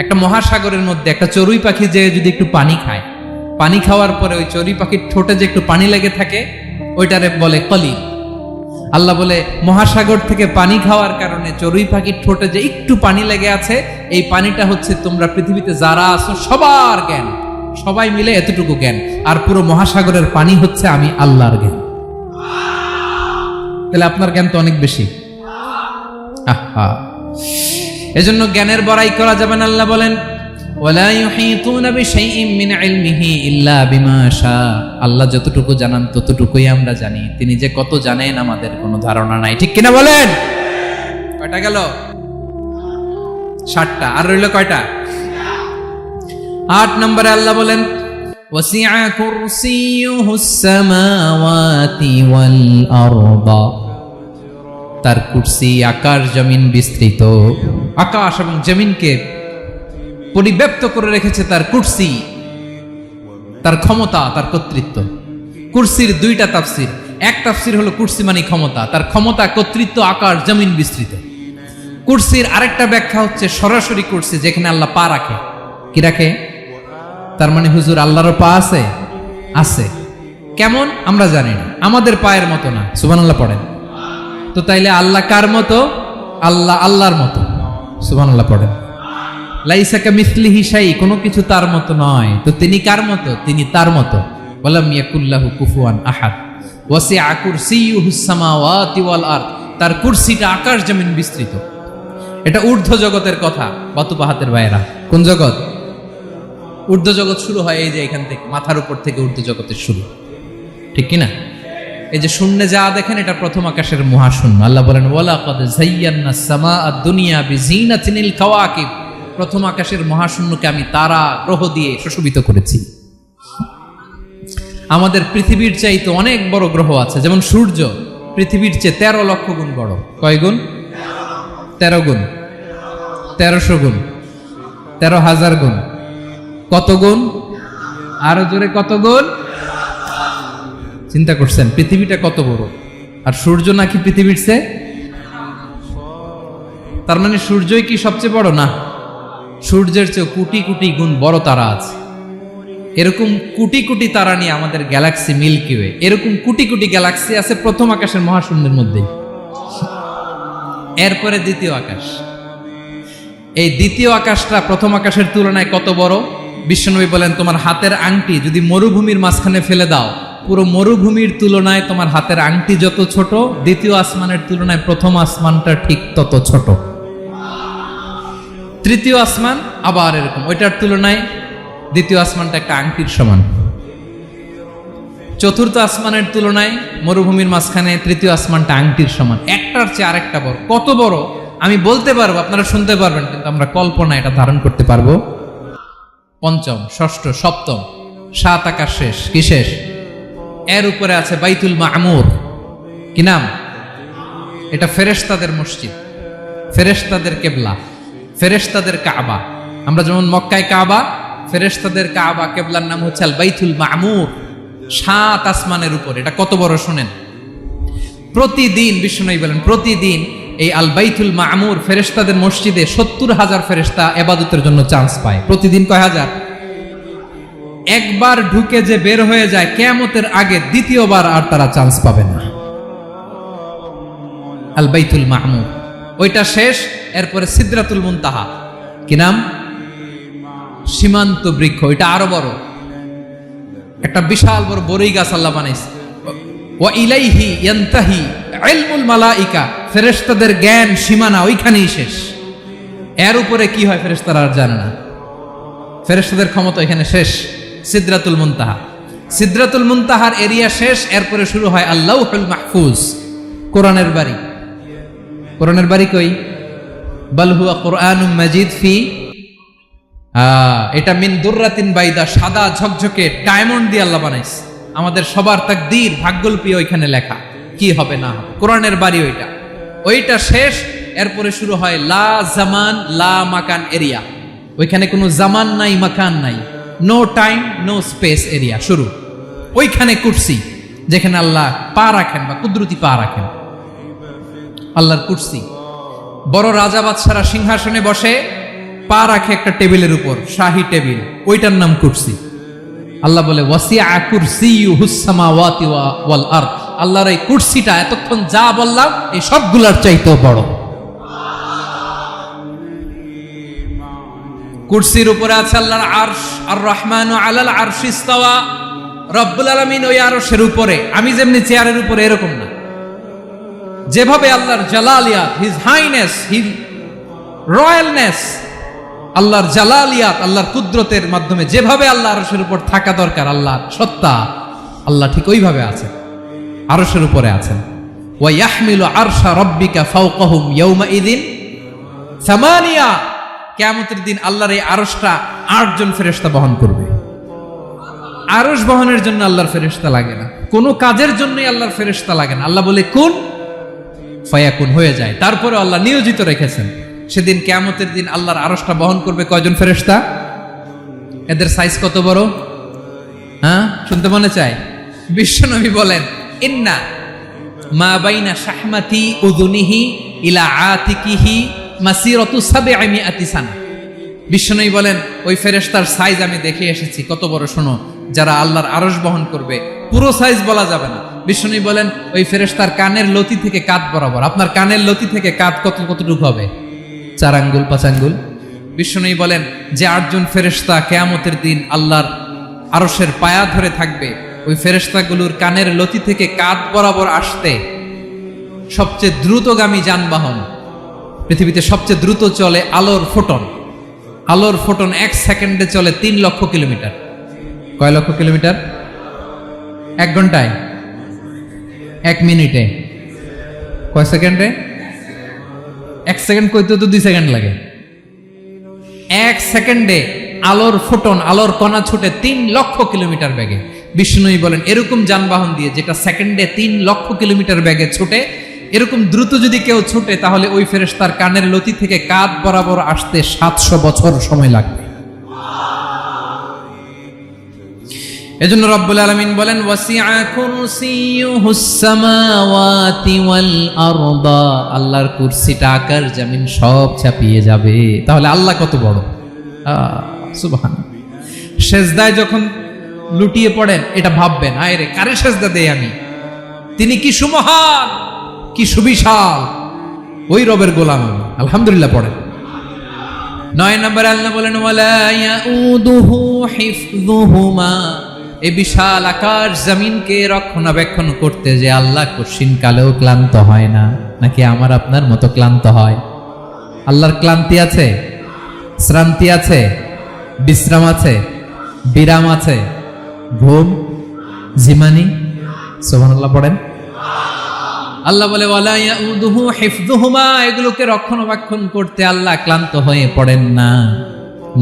একটা মহাসাগরের মধ্যে একটা চড়ুই পাখি যে যদি একটু পানি খায়, পানি খাওয়ার পরে ওই চড়ুই পাখির ঠোঁটে যে একটু পানি লেগে থাকে ওইটারে বলে কলিল। আল্লাহ বলে মহাসাগর থেকে পানি খাওয়ার কারণে চড়ুই পাখির ঠোঁটে যে একটু পানি লেগে আছে, এই পানিটা হচ্ছে তোমরা পৃথিবীতে যারা আছো সবার জ্ঞান, সবাই মিলে এতটুকু জ্ঞান, আর পুরো মহাসাগরের পানি হচ্ছে আমি আল্লাহর জ্ঞান। তাহলে আপনার জ্ঞান তো অনেক বেশি। এজন্য জ্ঞানের বড়াই করা যাবে না। আল্লাহ বলেন ওয়ালা ইউহিতুনা বিশাইইম মিন ইলমিহি ইল্লা বিমা শা। আল্লাহ যতটুকু জানান ততটুকুই আমরা জানি, তিনি যে কত জানেন আমাদের কোনো ধারণা নাই। ঠিক কিনা বলেন? কয়টা গেল? 7টা। আর রইল কয়টা? 8 নম্বরে আল্লাহ বলেন ওয়াসিআ কুরসিয়ুহুস সামাওয়াতি ওয়াল আরদা। তার কুরসি আকাশ জমিন বিস্তৃত, আকাশ এবং জমিনকে পরিব্যাপ্ত করে রেখেছে তার কুরসি, তার ক্ষমতা, তার কর্তৃত্ব। কুরসির 2টা তাফসির। এক তাফসির হলো কুরসি মানে ক্ষমতা, তার ক্ষমতা, কর্তৃত্ব, আকাশ জমিন বিস্তৃত। কুরসির আরেকটা ব্যাখ্যা হচ্ছে সরাসরি কুরসি, যেখানে আল্লাহ পা রাখে। কি রাখে? তার মানে হুজুর আল্লাহর পা আছে? আছে। কেমন আমরা জানি না, আমাদের পায়ের মতো না। সুবহানাল্লাহ পড়েন তো। তাইলে আল্লাহ কার মতো? আল্লাহ আল্লাহর মতো। সুবহানাল্লাহ পড়েন। লাইসা কামিসলিহি শাই, কোনো কিছু তার মতো নয়। তো তিনি কার মতো? তিনি তার মতো। ওয়ালাম ইয়াকুল্লাহু কুফুয়ান আহাদ। ওয়াসিআ কুরসিয়ুহুস সামাওয়াতি ওয়াল আরদ। তার কুরসিটা আকাশ জমিন বিস্তৃত। এটা ঊর্ধ্ব জগতের কথা। বাতুপাহাতের ভাইয়েরা, কোন জগৎ? ঊর্ধ্ব জগৎ শুরু হয় এই যে এখান থেকে, মাথার উপর থেকে ঊর্ধ্ব জগতের শুরু। ঠিক কি না? এই যে শূন্যে যা দেখেন এটা প্রথম আকাশের মহাশূন্য। আল্লাহ বলেন ওয়ালাকাদ যায়্যানাস সামাআদ দুনিয়া বিজিনাতিল কাওয়াকিব। প্রথম আকাশের মহাশূন্যকে আমি তারা গ্রহ দিয়ে সুশোভিত করেছি। আমাদের পৃথিবীর চাইতে অনেক বড় গ্রহ আছে, যেমন সূর্য পৃথিবীর চেয়ে 13 লক্ষ গুণ বড়। কয় গুণ? 13 গুণ, 1300 গুণ, 13,000 গুণ। কত গুণ? আরো জোরে কত গুণ? চিন্তা করছেন পৃথিবীটা কত বড়, আর সূর্য নাকি পৃথিবীর চেয়ে? তার মানে সূর্যই কি সবচেয়ে বড়? না, সূর্যের চেয়ে কোটি কোটি গুণ বড় তারা আছে। এরকম কোটি কোটি তারা নিয়ে আমাদের গ্যালাক্সি মিল্কি ওয়ে। এরকম কোটি কোটি গ্যালাক্সি আছে প্রথম আকাশের মহাশূন্যের মধ্যে। এরপরে দ্বিতীয় আকাশ। এই দ্বিতীয় আকাশটা প্রথম আকাশের তুলনায় কত বড়? বিশ্বনবী বলেন তোমার হাতের আংটি যদি মরুভূমির মাঝখানে ফেলে দাও, পুরো মরুভূমির তুলনায় তোমার হাতের আংটি যত ছোট, দ্বিতীয় আসমানের তুলনায় প্রথম আসমানটা ঠিক তত ছোট। তৃতীয় আসমান আবার এরকম, ওইটার তুলনায় দ্বিতীয় আসমানটা একটা আংটির সমান। চতুর্থ আসমানের তুলনায় মরুভূমির মাঝখানে তৃতীয় আসমানটা আংটির সমান। একটার চেয়ে আরেকটা বড়। কত বড় আমি বলতে পারবো, আপনারা শুনতে পারবেন, কিন্তু আমরা কল্পনা এটা ধারণ করতে পারবো। পঞ্চম, ষষ্ঠ, সপ্তম, 7 আকাশ শেষ। কি শেষ? এর উপরে আছে বাইতুল মামুর। কি নাম? এটা ফেরেশতাদের মসজিদ, ফেরেশতাদের কেবলা, ফেরেশতাদের কাবা। আমরা যেমন মক্কায় কাবা, ফেরেশতাদের কাবা কেবলার নাম হচ্ছে আল বাইতুল মামুর। 7 আসমানের উপর। এটা কত বড় শুনেন। প্রতিদিন বিশ্বনবী বলেন প্রতিদিন এই আল বাইতুল মামুর ফেরেশতাদের মসজিদে 70,000 ফেরেশতা ইবাদতের জন্য চান্স পায়। প্রতিদিন কয় হাজার? একবার ঢুকে যে বের হয়ে যায় কিয়ামতের আগে দ্বিতীয়বার আর তারা চান্স পাবে না। আল বাইতুল মাহমুর ওইটা শেষ, এরপরে সিদরাতুল মুনতাহা, কি নাম? সীমান্ত বৃক্ষ। ওইটা আরো বড়, একটা বিশাল বড় বড়ই গাছ আল্লাহ বানাইছে। ওয়া ইলাইহি ইয়ানতাহি ইলমুল মালাইকা, ফেরেশতাদের জ্ঞান সীমানা ওইখানেই শেষ। এর উপরে কি হয় ফেরেশতারা আর জানে না। ফেরেশতাদের ক্ষমতা এখানে শেষ। সিদরাতুল মুনতাহা, সিদরাতুল মুনতাহার এরিয়া শেষ, এরপরে শুরু হয় আল্লাহুল মাহফুজ, কোরআনের বাড়ি। কোরআনের বাড়ি কই? বাল হুয়া কুরআনুম মাজিদ ফি, এটা মিন দুররাতিন বাইদা, সাদা ঝকঝকে ডায়মন্ড দিয়ে আল্লাহ বানাইছে। আমাদের সবার তাকদীর, ভাগ্যলিপি ওইখানে লেখা, কি হবে না হবে। কোরআনের বাড়ি ওইটা, ওইটা শেষ, এরপরে শুরু হয় লা জামান লা মাকান এরিয়া। ওইখানে কোনো জামান নাই, মাকান নাই, no time no space area শুরু। ওইখানে কুরসি, যেখানে আল্লাহ পা রাখেন বা কুদরতি পা রাখেন, আল্লাহর কুরসি। বড় রাজা বাদশারা সিংহাসনে বসে পা রাখে একটা টেবিলের উপর, শাহী টেবিল, ওইটার নাম কুরসি। আল্লাহ বলে ওয়াসিআ কুরসিয়ুহুস সামাওয়াতি ওয়াল আরদ, আল্লাহর এই কুরসিটা এতক্ষণ যা বললাম এই সবগুলোর চাইতেও বড়। কুরসির উপরে আছে আল্লাহর আরশ, আর রহমানু আলাল আরশি ইস্তাওয়া, রব্বুল আলামিন ওই আরশের উপরে। আমি যেমনি চেয়ারের উপরে এরকম না, যেভাবে আল্লাহর জালালিয়াত, হিজ হাইনেস, হিজ রয়্যালনেস, আল্লাহর জালালিয়াত, আল্লাহর কুদরতের মাধ্যমে যেভাবে আল্লাহ আরশের উপর থাকা দরকার, আল্লাহর সত্তা, আল্লাহ ঠিক ওইভাবে আছেন, আরশের উপরে আছেন। ওয়া ইয়াহমিলু আরশা রাব্বিকা ফাওকাহুম ইয়াউমাইযিন সামানিয়া, কিয়ামতের দিন আল্লাহর এই আরশটা ৮ জন ফেরেশতা বহন করবে। আরশ বহনের জন্য আল্লাহর ফেরেশতা লাগে না, কোনো কাজের জন্যই আল্লাহর ফেরেশতা লাগে না। আল্লাহ বলে কুন ফায়াকুন, হয়ে যায়। তারপরে আল্লাহ নিয়োজিত রেখেছেন, সেদিন কিয়ামতের দিন আল্লাহর আরশটা বহন করবে কয়জন ফেরেশতা? এদের সাইজ কত বড়? হ্যাঁ, শুনতে মনে চায়? বিশ্বনবী বলেন ইন্না মা বাইনা শাহমাতি উযুনিহি ইলা আতিকিহি মাসিরাতু ৭০০ সানা। বিশ্বনবী বলেন ওই ফেরেশতার সাইজ আমি দেখে এসেছি, কত বড় শোনো। যারা আল্লাহর আরশ বহন করবে, পুরো সাইজ বলা যাবে না। বিশ্বনবী বলেন ওই ফেরেশতার কানের লতি থেকে কাঁধ বরাবর। আপনার কানের লতি থেকে কাঁধ কতটুকু হবে? ৪ আঙ্গুল ৫ আঙ্গুল। বিশ্বনবী বলেন যে ৮ জন ফেরেশতা কিয়ামতের দিন আল্লাহর আরশের পায়া ধরে থাকবে, ওই ফেরেশতাগুলোর কানের লতি থেকে কাঁধ বরাবর আসতে সবচেয়ে দ্রুতগামী যানবাহন, পৃথিবীতে সবচেয়ে দ্রুত চলে আলোর ফোটন। আলোর ফোটন ১ সেকেন্ডে চলে ৩ লক্ষ কিলোমিটার। কয় লক্ষ কিলোমিটার? ১ ঘন্টায়? ১ মিনিটে? কয় সেকেন্ডে? ১ সেকেন্ড কইতে তো ২ সেকেন্ড লাগে। ১ সেকেন্ডে আলোর ফোটন, আলোর কণা ছুটে ৩ লক্ষ কিলোমিটার বেগে। বিষ্ণুই বলেন এরকম যানবাহন দিয়ে, যেটা সেকেন্ডে ৩ লক্ষ কিলোমিটার বেগে ছুটে, এরকম দ্রুত যদি কেউ ছুটে, তাহলে ওই ফেরেশতার কানের লতি থেকে কাঁধ বরাবর আসতে ৭০০ বছর সময় লাগবে। এজন্য রব্বুল আলামিন বলেন ওয়াসিআ কুরসিয়ুহুস সামাওয়াতি ওয়াল আরদা, আল্লাহর কুরসিটা আকাশ জমিন সব চাপিয়ে যাবে। তাহলে আল্লাহ কত বড়! সুবহানাল্লাহ। সেজদায় যখন লুটিয়ে পড়েন, এটা ভাববেন, আয় রে কারে সেজদা দেই আমি, তিনি কি সুমহান, কি সুবিশাল, ওই রবের গোলাম আমি। আলহামদুলিল্লাহ পড়েন। ৯ নম্বরে আল্লাহ বলেন ওয়ালা ইয়াউদুহু হিফযুহুমা, এই বিশাল আকাশ জমিনকে রক্ষণাবেক্ষণ করতে যে আল্লাহ কঠিন কালেও ক্লান্ত হয় না। নাকি আমার আপনার মতো ক্লান্ত হয়? আল্লাহর ক্লান্তি আছে, শ্রান্তি আছে, বিশ্রাম আছে, বিরাম আছে, ঘুম, জিমানি? সুবহানাল্লাহ পড়েন। আল্লাহ বলে ওয়ালা ইয়াউদুহু হিফযুহুমা, এগুলোকে রক্ষণাবেক্ষণ করতে আল্লাহ ক্লান্ত হয়ে পড়েন না।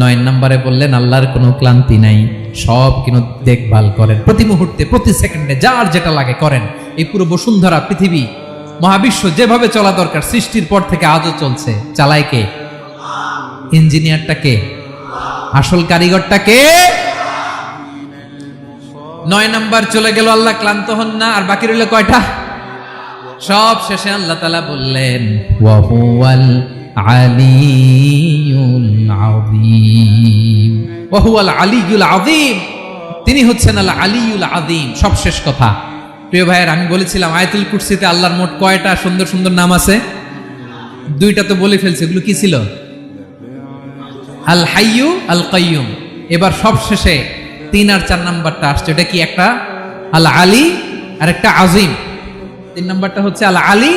৯ নম্বরে বললেন আল্লাহর কোনো ক্লান্তি নাই, সব কিন্তু দেখভাল করেন, প্রতি মুহূর্তে প্রতি সেকেন্ডে যার যেটা লাগে করেন। এই পুরো বসুন্ধরা, পৃথিবী, মহাবিশ্ব যেভাবে চলা দরকার সৃষ্টির পর থেকে আজও চলছে। চালায় কে? ইঞ্জিনিয়ারটা কে? আসল কারিগরটা কে? ৯ নাম্বার চলে গেল, আল্লাহ ক্লান্ত হন না। আর বাকি রইল কয়টা? সব শেষে আল্লাহ তাআলা বললেন ওয়া হুয়াল আলিয়ুল আযীম, ওয়া হুয়াল আলিয়ুল আযীম, তিনি হচ্ছেন আল আলিউল আযীম। সবশেষ কথা প্রিয় ভাইয়ের, আমি বলেছিলাম আয়াতুল কুরসিতে আল্লাহর মোট কয়টা সুন্দর সুন্দর নাম আছে? দুইটা তো বলে ফেলছে, এগুলো কি ছিল? আল হাইয়ু আল কাইয়ুম। এবার সবশেষে 3 আর 4 নাম্বারটা আসছে, এটা কি? একটা আল আলী আর একটা আযীম। 3 নাম্বারটা হচ্ছে আল আলী,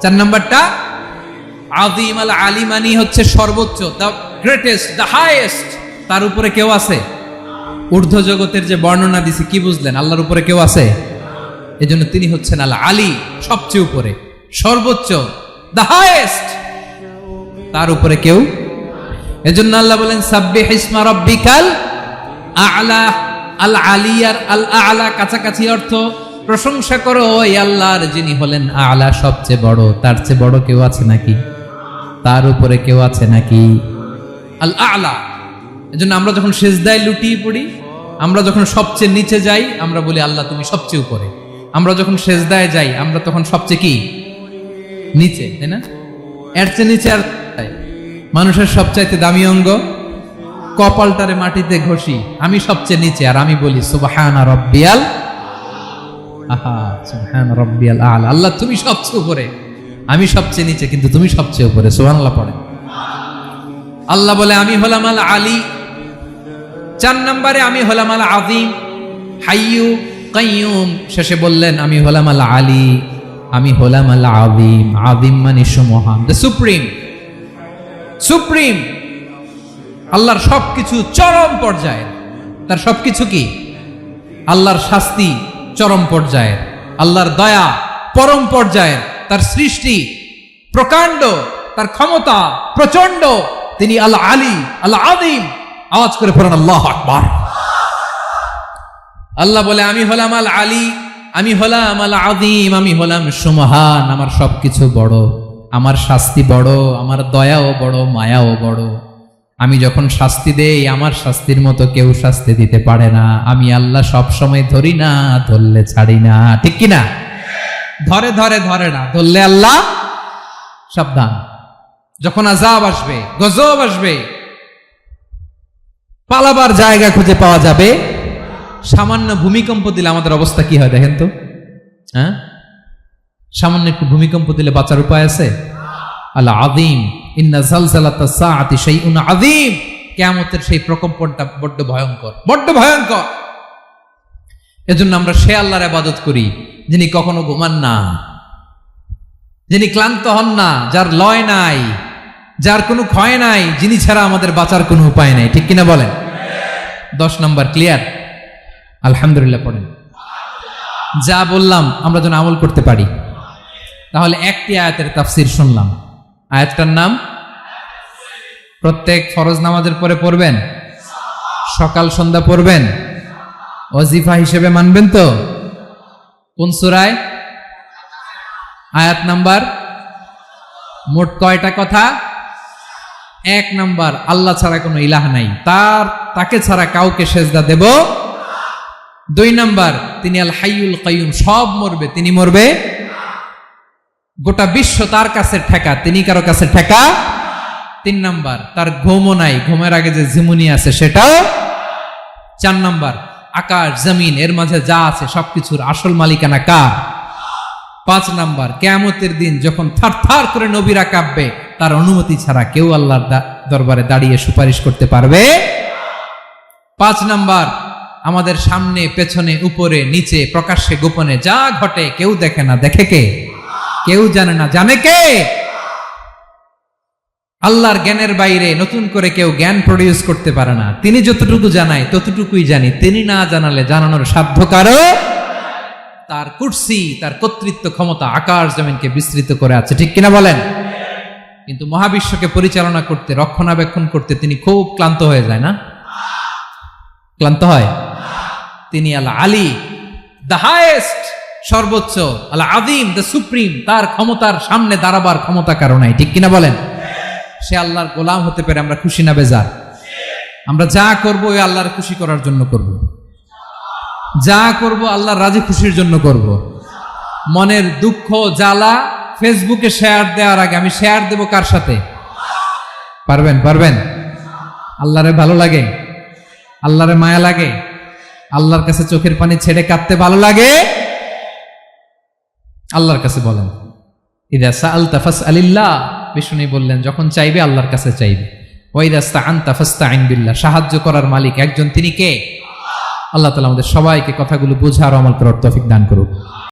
4 নাম্বারটা আযীম। আল আলী মানে হচ্ছে সর্বোচ্চ, দ্য গ্রেটেস্ট, দ্য হাইয়েস্ট। তার উপরে কেউ আছে? ঊর্ধ্ব জগতের যে বর্ণনা দিছি, কি বুঝলেন? আল্লাহর উপরে কেউ আছে? এজন্য তিনি হচ্ছেন আল আলী, সবচেয়ে উপরে, সর্বোচ্চ, দ্য হাইয়েস্ট। তার উপরে কেউ। এজন্য আল্লাহ বলেন সাব্বিহ ইসমা রাব্বিকাল আ'লা। আল আলী আর আল আ'লা কাছাকাছি অর্থ। প্রশংসা করো ওই আল্লাহর যিনি হলেন আ'লা, সবচেয়ে বড়। তার চেয়ে বড় কেউ আছে নাকি? তার উপরে কেউ আছে নাকি? আল আ'লা। এজন্য আমরা যখন সিজদায় লুটিয়ে পড়ি, আমরা যখন সবচেয়ে নিচে যাই, আমরা বলি আল্লাহ তুমি সবচেয়ে উপরে। আমরা যখন সিজদায় যাই, আমরা তখন সবচেয়ে কি? নিচে, তাই না? এর চেয়ে নিচে আর মানুষের সবচাইতে দামি অঙ্গ কপালটারে মাটিতে ঘষি, আমি সবচেয়ে নিচে, আর আমি বলি সুবহানা রাব্বিয়াল আহা, সুবহানা রাব্বিয়াল আ'লা। আল্লাহ তুমি সবচেয়ে উপরে, আমি সবচেয়ে নিচে, কিন্তু তুমি সবচেয়ে উপরে। সুবহানাল্লাহ পড়েন। আল্লাহ বলে আমি হলাম আল আলী। 4 নম্বরে আমি হলাম আল আযীম, হাইয়ু কাইয়ুম। শেষে বললেন আমি হলাম আল আলী, আমি হলাম আল আযীম। আযীম মানে সুমহান, দ্য সুপ্রিম। সুপ্রিম আল্লাহর সবকিছু চরম পর্যায়ে। তার সবকিছু কি? আল্লাহর শাস্তি চরম পর্যায়ে, আল্লাহর দয়া পরম পর্যায়ে, তার সৃষ্টি প্রকাণ্ড, তার ক্ষমতা প্রচন্ড। তিনি আল আলী, আল আযীম। আওয়াজ করে পড়েন আল্লাহু আকবার। আল্লাহ বলে আমি হলাম আল আলী, আমি হলাম আল আযীম, আমি হলাম সুমহান। আমার সবকিছু বড়, আমার শাস্তি বড়, আমার দয়াও বড়, মায়াও বড়। আমি যখন শাস্তি দেই, আমার শাস্তির মতো কেউ শাস্তি দিতে পারে না। আমি আল্লাহ সব সময় ধরি না, ধরলে ছাড়ি না। ঠিক কি না? ধরে ধরে ধরে না, ধরলে আল্লাহ সাবধান। যখন আযাব আসবে, গজব আসবে, পালাবার জায়গা খুঁজে পাওয়া যাবে। সামান্য ভূমিকম্প দিলে আমাদের অবস্থা কি হয় দেখেন তো? হ্যাঁ, সামান্য একটু ভূমিকম্প দিলে বাঁচার উপায় আছে? আল আযীম, ইন্না যালজালাতাস সাআতি শাইউন আযীম। কিয়ামতের সেই প্রকম্পনটা বড্ড ভয়ঙ্কর, বড্ড ভয়ঙ্কর। এজন্য আমরা সে আল্লাহর ইবাদত করি যিনি কখনো ঘুমান না, যিনি ক্লান্ত হন না, যার লয় নাই, যার কোনো ক্ষয় নাই, যিনি ছাড়া আমাদের বাঁচার কোনো উপায় নাই। ঠিক কিনা বলেন? 10 নম্বর ক্লিয়ার? আলহামদুলিল্লাহ পড়েন। যা বললাম আমরা যেন আমল করতে পারি। তাহলে একটি আয়াতের তাফসীর শুনলাম, আয়াতটার নাম প্রত্যেক ফরজ নামাজের পরে পড়বেন, সকাল সন্ধ্যা পড়বেন, ওয়াজিফা হিসেবে মানবেন তো? কোন সূরায়? আয়াত নাম্বার? মোট কয়টা কথা? 1 নাম্বার, আল্লাহ ছাড়া কোনো ইলাহ নাই, তাকে ছাড়া কাউকে সেজদা দেব। 2 নাম্বার, তিনি আল হাইয়ুল কাইয়ুম, সব মরবে, তিনি মরবে। গোটা বিশ্ব তার কাছে ঠেকা, তিনি কারো কাছে ঠেকা। 3 নাম্বার, তার ঘুমও নাই, ঘুমের আগে যে ঝিমুনি আছে সেটাও। 4 নাম্বার, আকাশ জমিন এর মাঝে যা আছে সবকিছুর আসল মালিকানা কার? 5 নাম্বার, কিয়ামতের দিন যখন থারথার করে নবীরা কাঁপবে, তার অনুমতি ছাড়া কেউ আল্লাহর দরবারে দাঁড়িয়ে সুপারিশ করতে পারবে। 5 নাম্বার, আমাদের সামনে পেছনে উপরে নিচে প্রকাশ্যে গোপনে যা ঘটে কেউ দেখে না, দেখে কে? কেউ জানে না, জানে কে? আল্লাহর জ্ঞানের বাইরে নতুন করে কেউ জ্ঞান প্রডিউস করতে পারে না। তিনি যতটুকু জানায় ততটুকুই জানি, তিনি না জানালে জানানোর সাধ্য কারো। তার কুরসি, তার কর্তৃত্ব ক্ষমতা আকাশ জমিনকে বিস্তৃত করে আছে। ঠিক কিনা বলেন? কিন্তু মহাবিশ্বকে পরিচালনা করতে, রক্ষণাবেক্ষণ করতে তিনি খুব ক্লান্ত হয়ে যায় না? ক্লান্ত হয়? তিনি আল আলী, দ্য হাইয়েস্ট, সর্বোচ্চ, আল আযীম, দ্য সুপ্রিম। তার ক্ষমতার সামনে দাঁড়াবার ক্ষমতা কারো নাই। ঠিক কিনা বলেন? সে আল্লাহর গোলাম হতে পেরে আমরা খুশি না বেজার? আমরা যা করবো ওই আল্লাহর খুশি করার জন্য করব, যা করব আল্লাহর রাজি খুশির জন্য করব। মনের দুঃখ জ্বালা ফেসবুকে শেয়ার দেওয়ার আগে আমি শেয়ার দেব কার সাথে? পারবেন? পারবেন? আল্লাহরে ভালো লাগে, আল্লাহরে মায়া লাগে, আল্লাহর কাছে চোখের পানি ছেড়ে কাঁদতে ভালো লাগে? আল্লাহর কাছে বলেন, ইদা সাআলতা ফাসআলিল্লাহ, বিষ্ণু বললেন যখন চাইবে আল্লাহর কাছে চাইবে। ওয়া ইদা ইসতাআনতা ফাসতাইন বিল্লাহ, সাহায্য করার মালিক একজন, তিনি কে? আল্লাহ তাআলা আমাদের সবাইকে কথাগুলো বোঝার আমল করার তৌফিক দান করুন।